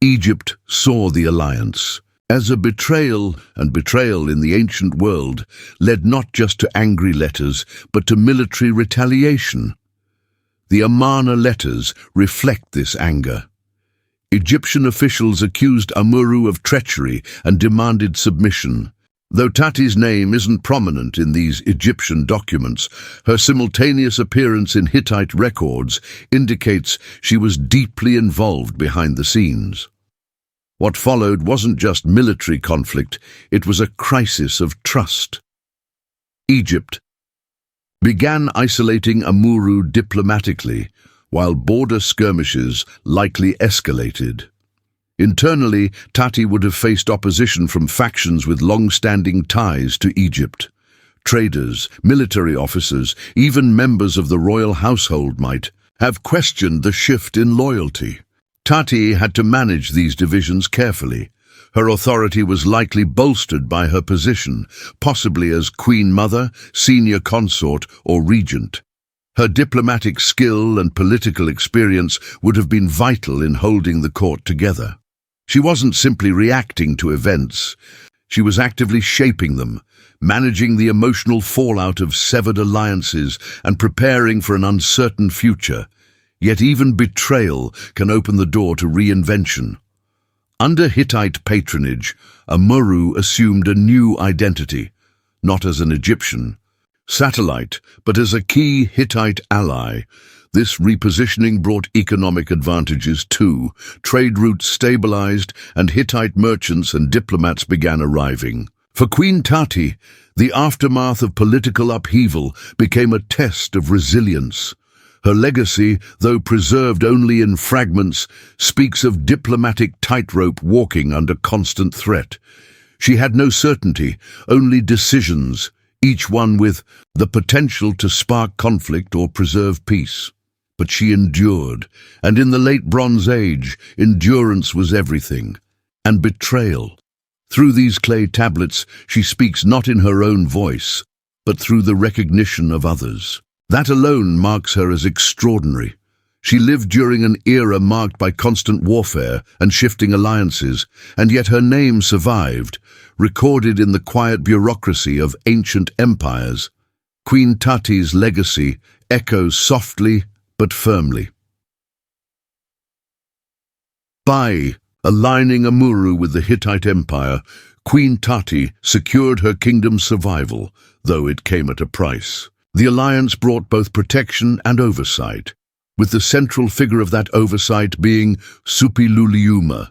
Egypt saw the alliance as a betrayal, and betrayal in the ancient world led not just to angry letters, but to military retaliation. The Amarna letters reflect this anger. Egyptian officials accused Amuru of treachery and demanded submission. Though Tati's name isn't prominent in these Egyptian documents, her simultaneous appearance in Hittite records indicates she was deeply involved behind the scenes. What followed wasn't just military conflict, it was a crisis of trust. Egypt began isolating Amuru diplomatically, while border skirmishes likely escalated. Internally, Tati would have faced opposition from factions with long-standing ties to Egypt. Traders, military officers, even members of the royal household might have questioned the shift in loyalty. Tati had to manage these divisions carefully. Her authority was likely bolstered by her position, possibly as Queen Mother, senior consort, or regent. Her diplomatic skill and political experience would have been vital in holding the court together. She wasn't simply reacting to events, she was actively shaping them, managing the emotional fallout of severed alliances and preparing for an uncertain future. Yet even betrayal can open the door to reinvention. Under Hittite patronage, Amuru assumed a new identity, not as an Egyptian satellite, but as a key Hittite ally. This repositioning brought economic advantages too. Trade routes stabilized, and Hittite merchants and diplomats began arriving. For Queen Tati, the aftermath of political upheaval became a test of resilience. Her legacy, though preserved only in fragments, speaks of diplomatic tightrope walking under constant threat. She had no certainty, only decisions, each one with the potential to spark conflict or preserve peace. But she endured, and in the late Bronze Age, endurance was everything. And betrayal. Through these clay tablets, she speaks not in her own voice, but through the recognition of others. That alone marks her as extraordinary. She lived during an era marked by constant warfare and shifting alliances, and yet her name survived, recorded in the quiet bureaucracy of ancient empires. Queen Tati's legacy echoes softly but firmly. By aligning Amuru with the Hittite Empire, Queen Tati secured her kingdom's survival. though it came at a price. The alliance brought both protection and oversight, with the central figure of that oversight being Suppiluliuma,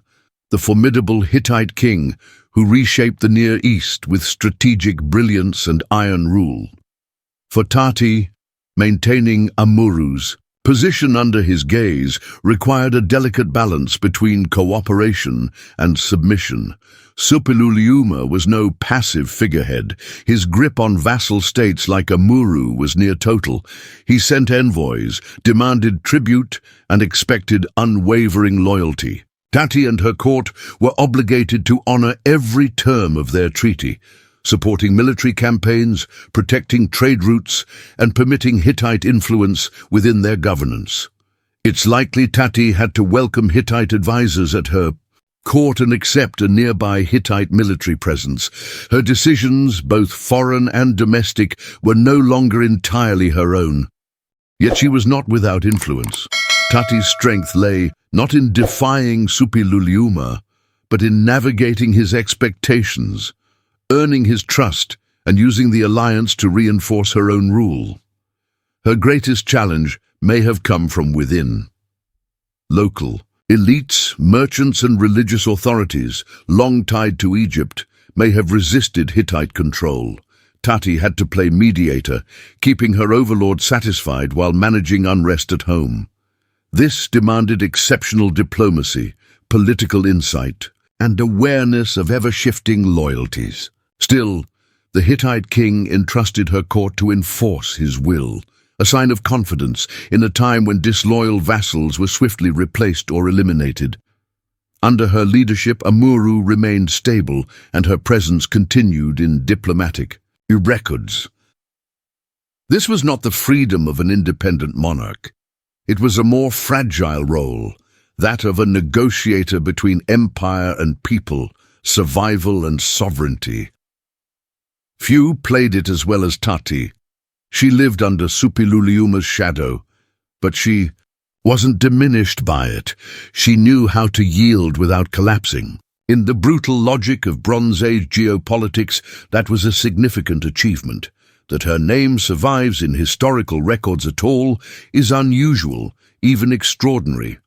the formidable Hittite king who reshaped the Near East with strategic brilliance and iron rule. For Tati, maintaining Amuru's position under his gaze required a delicate balance between cooperation and submission. Suppiluliuma was no passive figurehead. His grip on vassal states like Amuru was near total. He sent envoys, demanded tribute, and expected unwavering loyalty. Tati and her court were obligated to honor every term of their treaty, supporting military campaigns, protecting trade routes, and permitting Hittite influence within their governance. It's likely Tati had to welcome Hittite advisors at her court and accept a nearby Hittite military presence. Her decisions, both foreign and domestic, were no longer entirely her own. Yet she was not without influence. Tati's strength lay not in defying Suppiluliuma, but in navigating his expectations, earning his trust, and using the alliance to reinforce her own rule. Her greatest challenge may have come from within. Local elites, merchants, and religious authorities, long tied to Egypt, may have resisted Hittite control. Tati had to play mediator, keeping her overlord satisfied while managing unrest at home. This demanded exceptional diplomacy, political insight, and awareness of ever-shifting loyalties. Still, the Hittite king entrusted her court to enforce his will, a sign of confidence in a time when disloyal vassals were swiftly replaced or eliminated. Under her leadership, Amuru remained stable, and her presence continued in diplomatic records. This was not the freedom of an independent monarch. It was a more fragile role, that of a negotiator between empire and people, survival and sovereignty. Few played it as well as Tati. She lived under Suppiluliuma's shadow, but she wasn't diminished by it. She knew how to yield without collapsing. In the brutal logic of Bronze Age geopolitics, that was a significant achievement. That her name survives in historical records at all is unusual, even extraordinary.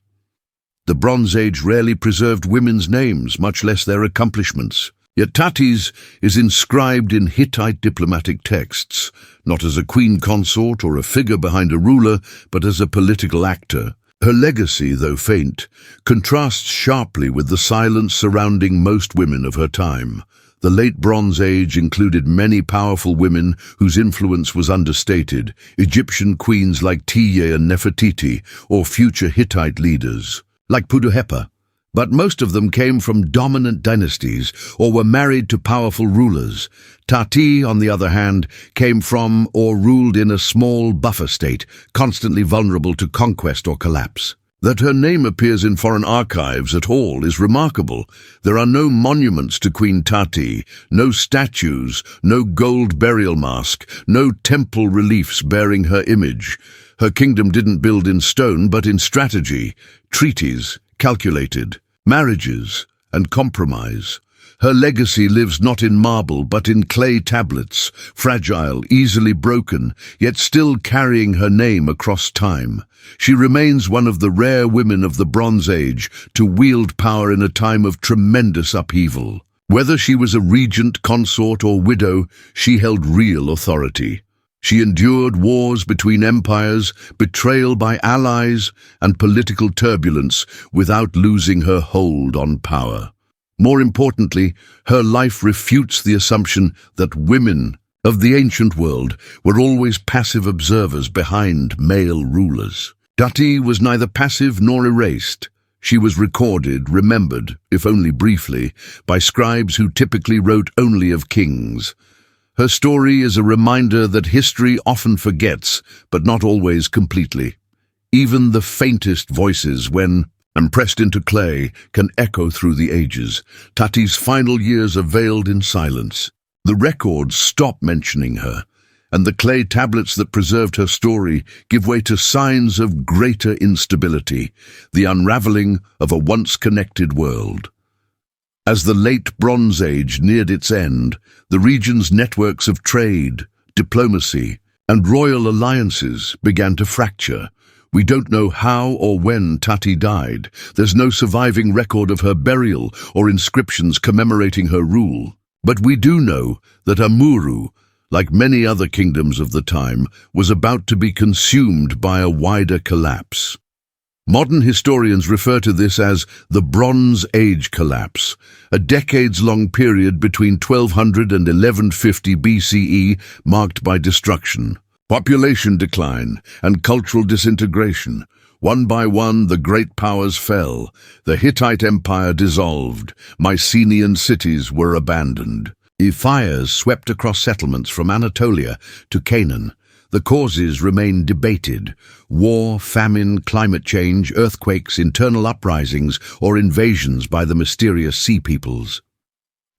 The Bronze Age rarely preserved women's names, much less their accomplishments. Yet Tati's is inscribed in Hittite diplomatic texts, not as a queen consort or a figure behind a ruler, but as a political actor. Her legacy, though faint, contrasts sharply with the silence surrounding most women of her time. The late Bronze Age included many powerful women whose influence was understated, Egyptian queens like Tiye and Nefertiti, or future Hittite leaders, like Puduhepa. But most of them came from dominant dynasties or were married to powerful rulers. Tati, on the other hand, came from or ruled in a small buffer state, constantly vulnerable to conquest or collapse. That her name appears in foreign archives at all is remarkable. There are no monuments to Queen Tati, no statues, no gold burial mask, no temple reliefs bearing her image. Her kingdom didn't build in stone, but in strategy, treaties, calculated, marriages, and compromise. Her legacy lives not in marble, but in clay tablets, fragile, easily broken, yet still carrying her name across time. She remains one of the rare women of the Bronze Age to wield power in a time of tremendous upheaval. Whether she was a regent, consort, or widow, she held real authority. She endured wars between empires, betrayal by allies, and political turbulence without losing her hold on power. More importantly, her life refutes the assumption that women of the ancient world were always passive observers behind male rulers. Tati was neither passive nor erased. She was recorded, remembered, if only briefly, by scribes who typically wrote only of kings. Her story is a reminder that history often forgets, but not always completely. Even the faintest voices, when pressed into clay, can echo through the ages. Tati's final years are veiled in silence. The records stop mentioning her, and the clay tablets that preserved her story give way to signs of greater instability, the unraveling of a once-connected world. As the late Bronze Age neared its end, the region's networks of trade, diplomacy, and royal alliances began to fracture. We don't know how or when Tati died. There's no surviving record of her burial or inscriptions commemorating her rule. But we do know that Amuru, like many other kingdoms of the time, was about to be consumed by a wider collapse. Modern historians refer to this as the Bronze Age collapse, a decades-long period between 1200 and 1150 BCE marked by destruction, population decline, and cultural disintegration. One by one, the great powers fell. The Hittite Empire dissolved. Mycenaean cities were abandoned. Fires swept across settlements from Anatolia to Canaan. The causes remain debated: war, famine, climate change, earthquakes, internal uprisings, or invasions by the mysterious sea peoples.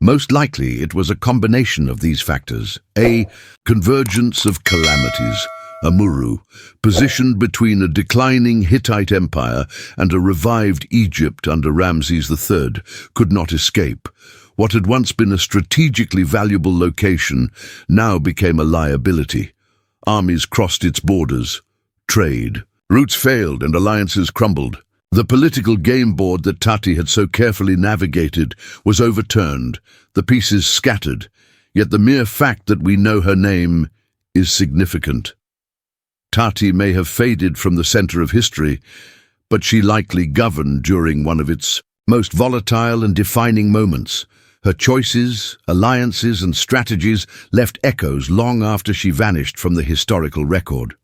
Most likely it was a combination of these factors. A convergence of calamities. Amuru, positioned between a declining Hittite empire and a revived Egypt under Ramses III, could not escape. What had once been a strategically valuable location now became a liability. Armies crossed its borders. Trade. Routes failed and alliances crumbled. The political game board that Tati had so carefully navigated was overturned, the pieces scattered, yet the mere fact that we know her name is significant. Tati may have faded from the center of history, but she likely governed during one of its most volatile and defining moments. Her choices, alliances, and strategies left echoes long after she vanished from the historical record.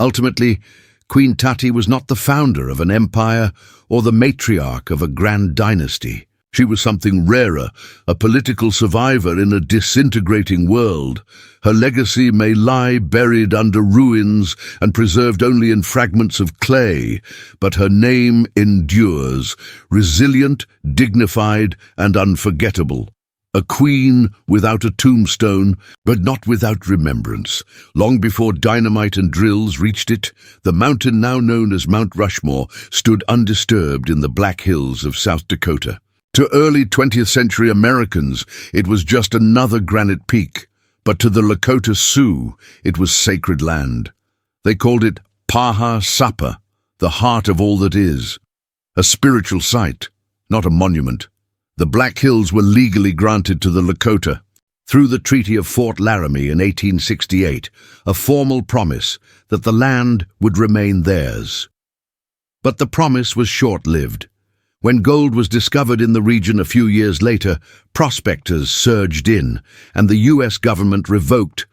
Ultimately, Queen Tati was not the founder of an empire or the matriarch of a grand dynasty. She was something rarer, a political survivor in a disintegrating world. Her legacy may lie buried under ruins and preserved only in fragments of clay, but her name endures, resilient, dignified, and unforgettable. A queen without a tombstone, but not without remembrance. Long before dynamite and drills reached it, the mountain now known as Mount Rushmore stood undisturbed in the Black Hills of South Dakota. To early 20th century Americans, it was just another granite peak, but to the Lakota Sioux, it was sacred land. They called it Paha Sapa, the heart of all that is, a spiritual site, not a monument. The Black Hills were legally granted to the Lakota through the Treaty of Fort Laramie in 1868, a formal promise that the land would remain theirs. But the promise was short-lived. When gold was discovered in the region a few years later, prospectors surged in, and the U.S. government revoked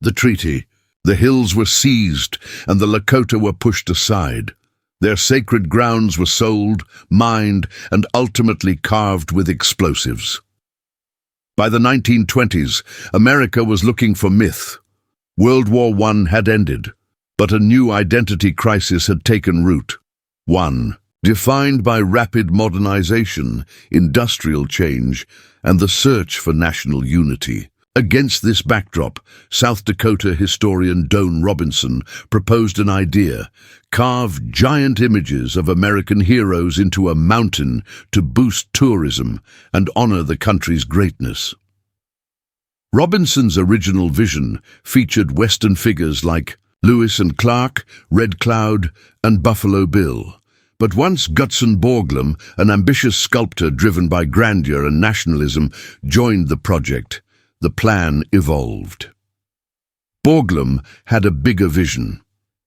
the treaty. The hills were seized, and the Lakota were pushed aside. Their sacred grounds were sold, mined, and ultimately carved with explosives. By the 1920s, America was looking for myth. World War I had ended, but a new identity crisis had taken root. One, defined by rapid modernization, industrial change, and the search for national unity. Against this backdrop, South Dakota historian Doan Robinson proposed an idea: carve giant images of American heroes into a mountain to boost tourism and honor the country's greatness. Robinson's original vision featured Western figures like Lewis and Clark, Red Cloud, and Buffalo Bill. But once Gutzon Borglum, an ambitious sculptor driven by grandeur and nationalism, joined the project, the plan evolved. Borglum had a bigger vision.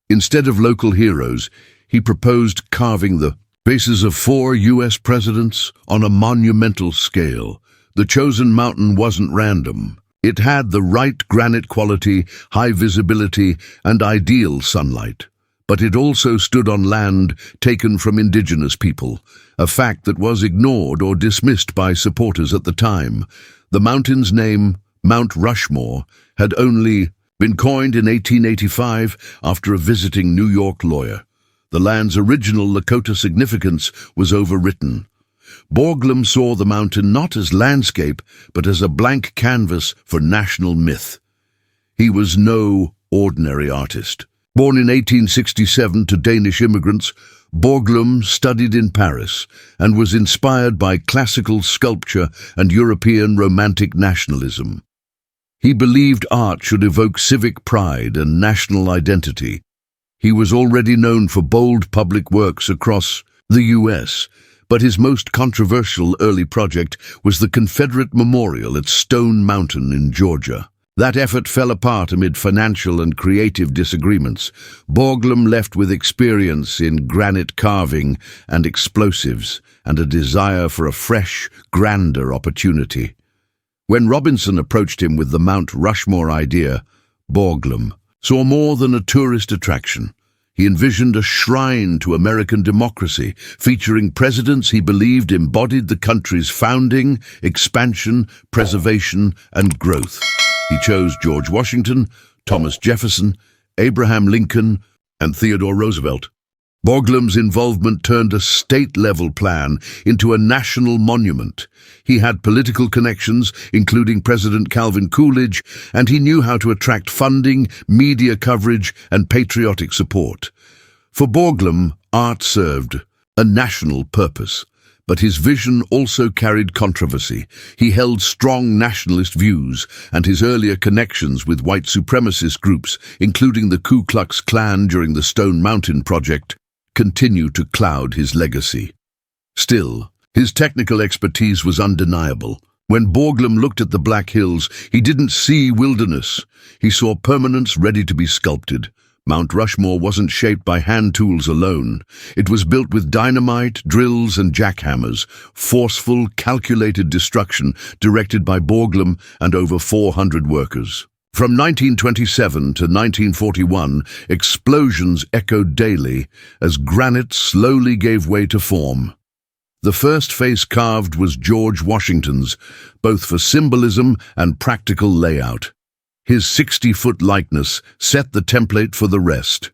Instead of local heroes, he proposed carving the faces of 4 U.S. presidents on a monumental scale. The chosen mountain wasn't random. It had the right granite quality, high visibility, and ideal sunlight. But it also stood on land taken from indigenous people, a fact that was ignored or dismissed by supporters at the time. The mountain's name, Mount Rushmore, had only been coined in 1885 after a visiting New York lawyer. The land's original Lakota significance was overwritten. Borglum saw the mountain not as landscape, but as a blank canvas for national myth. He was no ordinary artist. Born in 1867 to Danish immigrants, Borglum studied in Paris and was inspired by classical sculpture and European romantic nationalism. He believed art should evoke civic pride and national identity. He was already known for bold public works across the U.S., but his most controversial early project was the Confederate Memorial at Stone Mountain in Georgia. That effort fell apart amid financial and creative disagreements. Borglum left with experience in granite carving and explosives, and a desire for a fresh, grander opportunity. When Robinson approached him with the Mount Rushmore idea, Borglum saw more than a tourist attraction. He envisioned a shrine to American democracy, featuring presidents he believed embodied the country's founding, expansion, preservation, and growth. He chose George Washington, Thomas Jefferson, Abraham Lincoln, and Theodore Roosevelt. Borglum's involvement turned a state-level plan into a national monument. He had political connections, including President Calvin Coolidge, and he knew how to attract funding, media coverage, and patriotic support. For Borglum, art served a national purpose, but his vision also carried controversy. He held strong nationalist views, and his earlier connections with white supremacist groups, including the Ku Klux Klan during the Stone Mountain Project, continue to cloud his legacy. Still, his technical expertise was undeniable. When Borglum looked at the Black Hills, he didn't see wilderness. He saw permanence ready to be sculpted. Mount Rushmore wasn't shaped by hand tools alone. It was built with dynamite, drills, and jackhammers, forceful, calculated destruction directed by Borglum and over 400 workers. From 1927 to 1941, explosions echoed daily as granite slowly gave way to form. The first face carved was George Washington's, both for symbolism and practical layout. His 60-foot likeness set the template for the rest.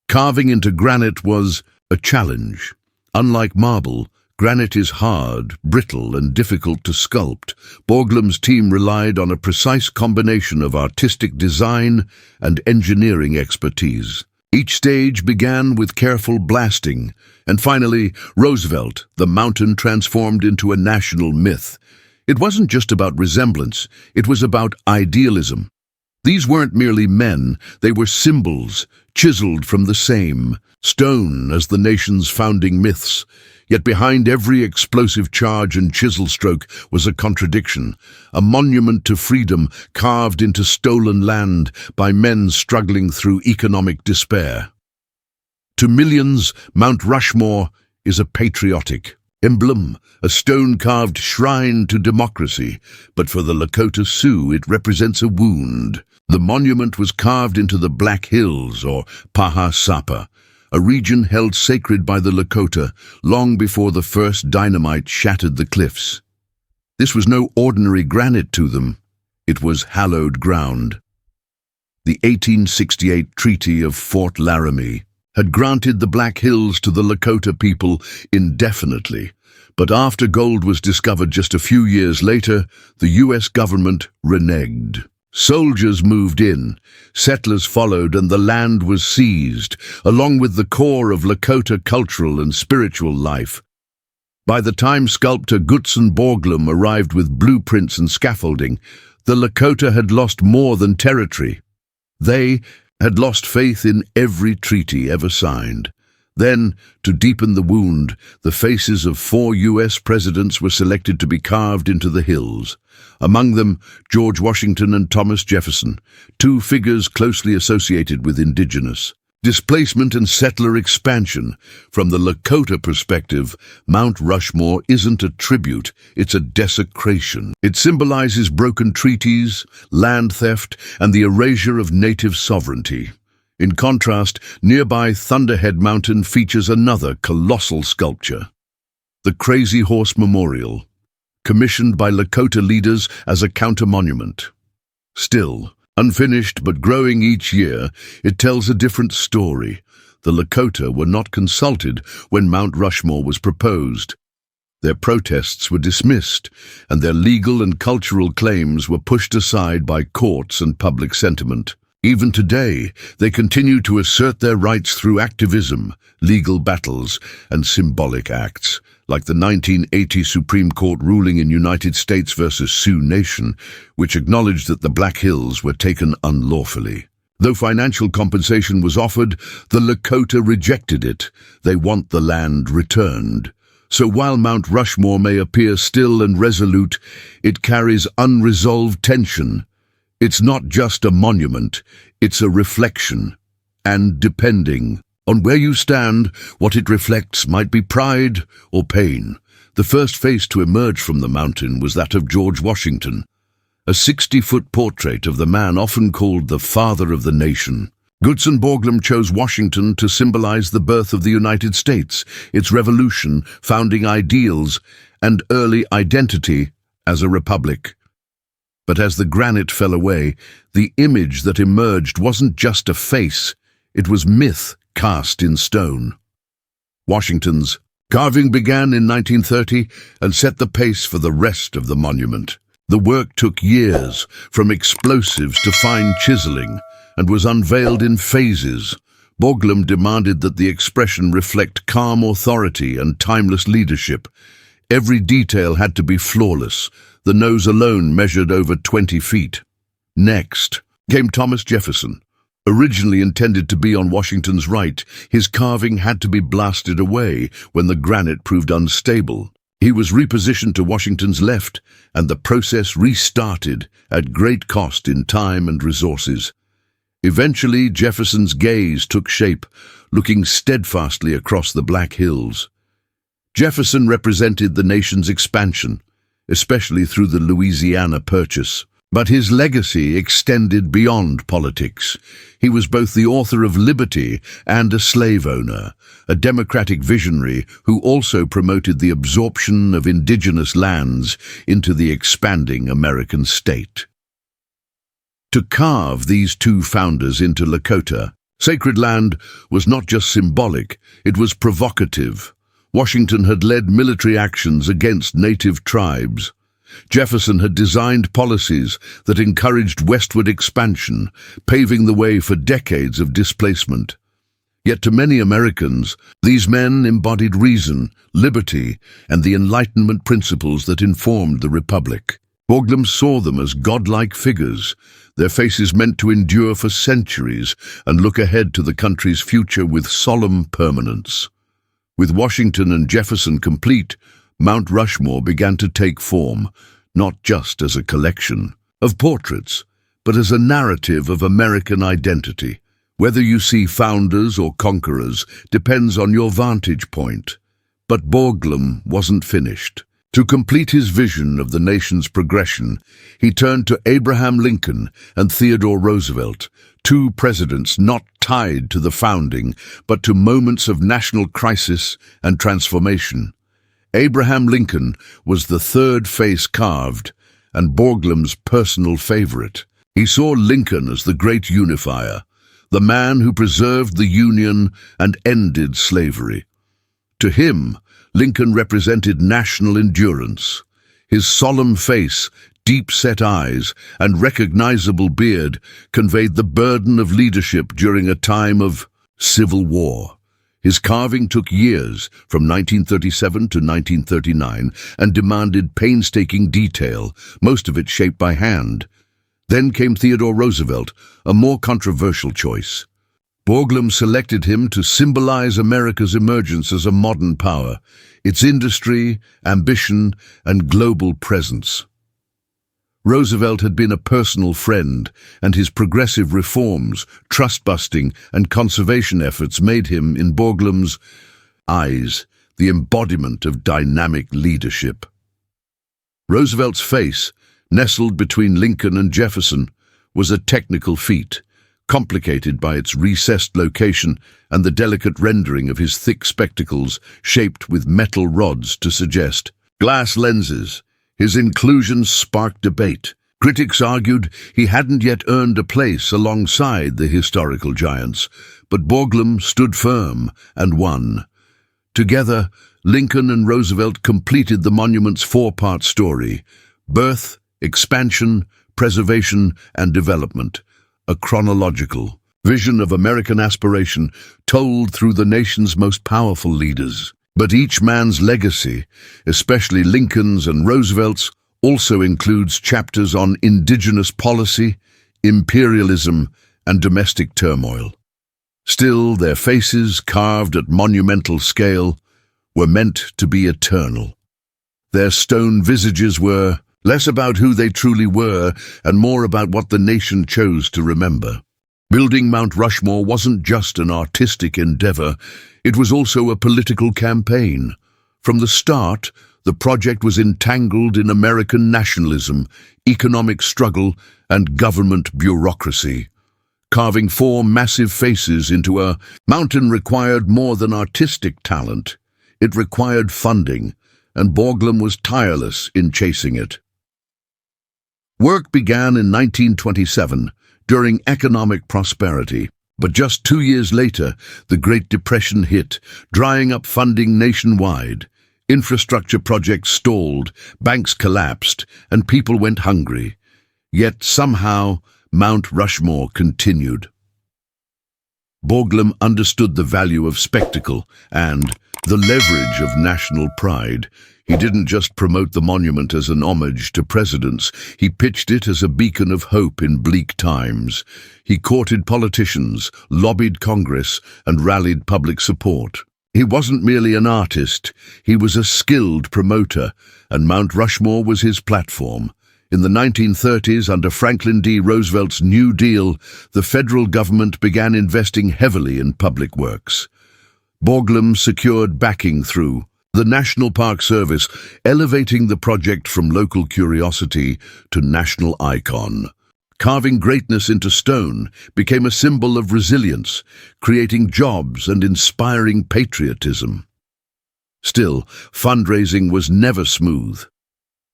Carving into granite was a challenge. Unlike marble, granite is hard, brittle, and difficult to sculpt. Borglum's team relied on a precise combination of artistic design and engineering expertise. Each stage began with careful blasting, and finally, Roosevelt, the mountain transformed into a national myth. It wasn't just about resemblance, it was about idealism. These weren't merely men, they were symbols, chiseled from the same stone as the nation's founding myths. Yet behind every explosive charge and chisel stroke was a contradiction, a monument to freedom carved into stolen land by men struggling through economic despair. To millions, Mount Rushmore is a patriotic emblem, a stone-carved shrine to democracy, but for the Lakota Sioux it represents a wound. The monument was carved into the Black Hills, or Paha Sapa, a region held sacred by the Lakota long before the first dynamite shattered the cliffs. This was no ordinary granite to them. It was hallowed ground. The 1868 Treaty of Fort Laramie had granted the Black Hills to the Lakota people indefinitely, but after gold was discovered just a few years later, the U.S. government reneged. Soldiers moved in, settlers followed, and the land was seized, along with the core of Lakota cultural and spiritual life. By the time sculptor Gutzon Borglum arrived with blueprints and scaffolding, the Lakota had lost more than territory. They had lost faith in every treaty ever signed. Then, to deepen the wound, the faces of 4 U.S. presidents were selected to be carved into the hills. Among them, George Washington and Thomas Jefferson, 2 figures closely associated with indigenous displacement and settler expansion. From the Lakota perspective, Mount Rushmore isn't a tribute, it's a desecration. It symbolizes broken treaties, land theft, and the erasure of native sovereignty. In contrast, nearby Thunderhead Mountain features another colossal sculpture, the Crazy Horse Memorial, commissioned by Lakota leaders as a counter-monument. Still, unfinished but growing each year, it tells a different story. The Lakota were not consulted when Mount Rushmore was proposed. Their protests were dismissed, and their legal and cultural claims were pushed aside by courts and public sentiment. Even today, they continue to assert their rights through activism, legal battles, and symbolic acts, like the 1980 Supreme Court ruling in United States versus Sioux Nation, which acknowledged that the Black Hills were taken unlawfully. Though financial compensation was offered, the Lakota rejected it. They want the land returned. So while Mount Rushmore may appear still and resolute, it carries unresolved tension. It's not just a monument, it's a reflection. And depending on where you stand, what it reflects might be pride or pain. The first face to emerge from the mountain was that of George Washington, a 60-foot portrait of the man often called the father of the nation. Goodson Borglum chose Washington to symbolize the birth of the United States, its revolution, founding ideals, and early identity as a republic. But as the granite fell away, the image that emerged wasn't just a face, it was myth cast in stone. Washington's carving began in 1930 and set the pace for the rest of the monument. The work took years, from explosives to fine chiseling, and was unveiled in phases. Borglum demanded that the expression reflect calm authority and timeless leadership. Every detail had to be flawless. The nose alone measured over 20 feet. Next came Thomas Jefferson. Originally intended to be on Washington's right, his carving had to be blasted away when the granite proved unstable. He was repositioned to Washington's left, and the process restarted at great cost in time and resources. Eventually, Jefferson's gaze took shape, looking steadfastly across the Black Hills. Jefferson represented the nation's expansion, especially through the Louisiana Purchase. But his legacy extended beyond politics. He was both the author of liberty and a slave owner, a democratic visionary who also promoted the absorption of indigenous lands into the expanding American state. To carve these two founders into Lakota, sacred land, was not just symbolic, it was provocative. Washington had led military actions against native tribes. Jefferson had designed policies that encouraged westward expansion, paving the way for decades of displacement. Yet to many Americans, these men embodied reason, liberty, and the Enlightenment principles that informed the Republic. Borglum saw them as godlike figures, their faces meant to endure for centuries and look ahead to the country's future with solemn permanence. With Washington and Jefferson complete, Mount Rushmore began to take form, not just as a collection of portraits, but as a narrative of American identity. Whether you see founders or conquerors depends on your vantage point. But Borglum wasn't finished. To complete his vision of the nation's progression, he turned to Abraham Lincoln and Theodore Roosevelt, two presidents not tied to the founding, but to moments of national crisis and transformation. Abraham Lincoln was the third face carved, and Borglum's personal favorite. He saw Lincoln as the great unifier, the man who preserved the Union and ended slavery. To him, Lincoln represented national endurance. His solemn face, deep-set eyes, and recognizable beard conveyed the burden of leadership during a time of civil war. His carving took years, from 1937 to 1939, and demanded painstaking detail, most of it shaped by hand. Then came Theodore Roosevelt, a more controversial choice. Borglum selected him to symbolize America's emergence as a modern power, its industry, ambition, and global presence. Roosevelt had been a personal friend, and his progressive reforms, trust-busting, and conservation efforts made him, in Borglum's eyes, the embodiment of dynamic leadership. Roosevelt's face, nestled between Lincoln and Jefferson, was a technical feat, complicated by its recessed location and the delicate rendering of his thick spectacles shaped with metal rods to suggest glass lenses. His inclusion sparked debate. Critics argued he hadn't yet earned a place alongside the historical giants, but Borglum stood firm and won. Together, Lincoln and Roosevelt completed the monument's four-part story: birth, expansion, preservation, and development, a chronological vision of American aspiration told through the nation's most powerful leaders. But each man's legacy, especially Lincoln's and Roosevelt's, also includes chapters on indigenous policy, imperialism, and domestic turmoil. Still, their faces, carved at monumental scale, were meant to be eternal. Their stone visages were less about who they truly were and more about what the nation chose to remember. Building Mount Rushmore wasn't just an artistic endeavor, it was also a political campaign. From the start, the project was entangled in American nationalism, economic struggle, and government bureaucracy. Carving 4 massive faces into a mountain required more than artistic talent. It required funding, and Borglum was tireless in chasing it. Work began in 1927, during economic prosperity, but just 2 years later, the Great Depression hit, drying up funding nationwide. Infrastructure projects stalled, banks collapsed, and people went hungry. Yet somehow, Mount Rushmore continued. Borglum understood the value of spectacle and the leverage of national pride. He didn't just promote the monument as an homage to presidents, he pitched it as a beacon of hope in bleak times. He courted politicians, lobbied Congress, and rallied public support. He wasn't merely an artist, he was a skilled promoter, and Mount Rushmore was his platform. In the 1930s, under Franklin D. Roosevelt's New Deal, the federal government began investing heavily in public works. Borglum secured backing through the National Park Service, elevating the project from local curiosity to national icon. Carving greatness into stone became a symbol of resilience, creating jobs and inspiring patriotism. Still, fundraising was never smooth.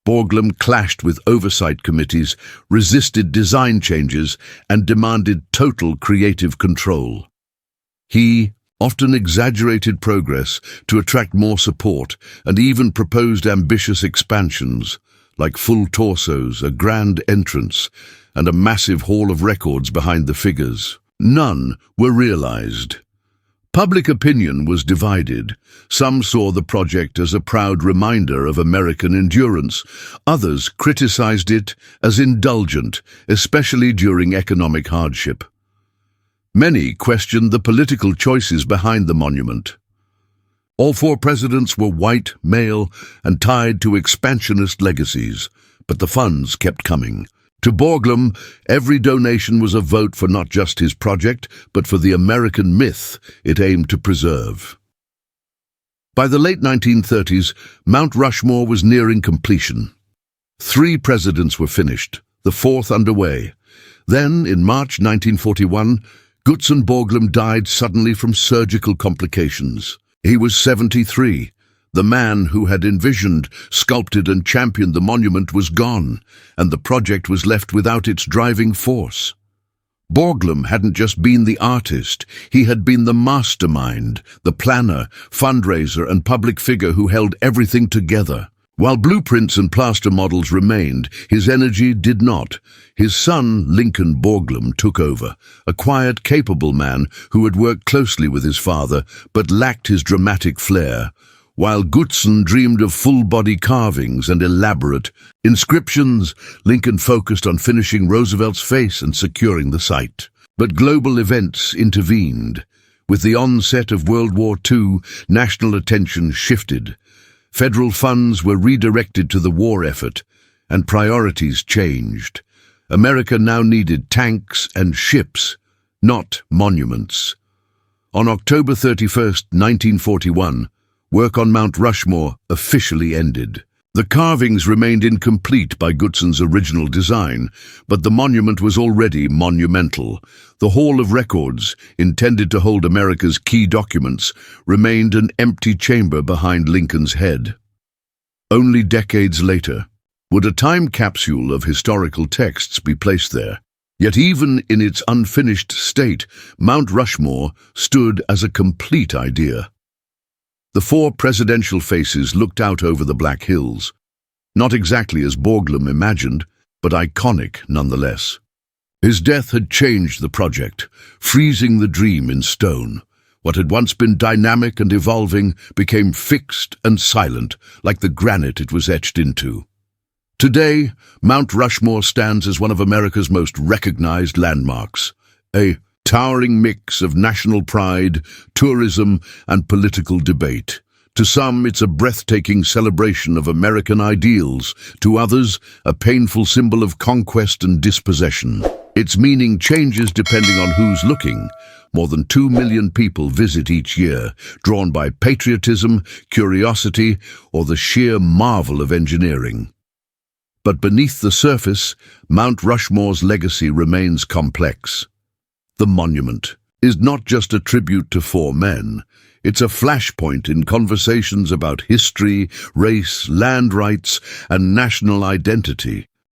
Borglum clashed with oversight committees, resisted design changes, and demanded total creative control. He often exaggerated progress to attract more support and even proposed ambitious expansions, like full torsos, a grand entrance, and a massive hall of records behind the figures. None were realized. Public opinion was divided. Some saw the project as a proud reminder of American endurance. Others criticized it as indulgent, especially during economic hardship. Many questioned the political choices behind the monument. All 4 presidents were white, male, and tied to expansionist legacies, but the funds kept coming. To Borglum, every donation was a vote for not just his project, but for the American myth it aimed to preserve. By the late 1930s, Mount Rushmore was nearing completion. 3 presidents were finished, the 4th underway. Then, in March 1941, Gutzon Borglum died suddenly from surgical complications. He was 73. The man who had envisioned, sculpted and championed the monument was gone, and the project was left without its driving force. Borglum hadn't just been the artist, he had been the mastermind, the planner, fundraiser and public figure who held everything together. While blueprints and plaster models remained, his energy did not. His son, Lincoln Borglum, took over, a quiet, capable man who had worked closely with his father, but lacked his dramatic flair. While Gutzon dreamed of full-body carvings and elaborate inscriptions, Lincoln focused on finishing Roosevelt's face and securing the site. But global events intervened. With the onset of World War II, national attention shifted. Federal funds were redirected to the war effort, and priorities changed. America now needed tanks and ships, not monuments. On October 31, 1941, work on Mount Rushmore officially ended. The carvings remained incomplete by Gutzon's original design, but the monument was already monumental. The Hall of Records, intended to hold America's key documents, remained an empty chamber behind Lincoln's head. Only decades later, would a time capsule of historical texts be placed there. Yet even in its unfinished state, Mount Rushmore stood as a complete idea. The 4 presidential faces looked out over the Black Hills, not exactly as Borglum imagined, but iconic nonetheless. His death had changed the project, freezing the dream in stone. What had once been dynamic and evolving became fixed and silent, like the granite it was etched into. Today, Mount Rushmore stands as one of America's most recognized landmarks, a towering mix of national pride, tourism, and political debate. To some, it's a breathtaking celebration of American ideals. To others, a painful symbol of conquest and dispossession. Its meaning changes depending on who's looking. More than 2 million people visit each year, drawn by patriotism, curiosity, or the sheer marvel of engineering. But beneath the surface, Mount Rushmore's legacy remains complex. The monument is not just a tribute to 4 men. It's a flashpoint in conversations about history, race, land rights, and national identity.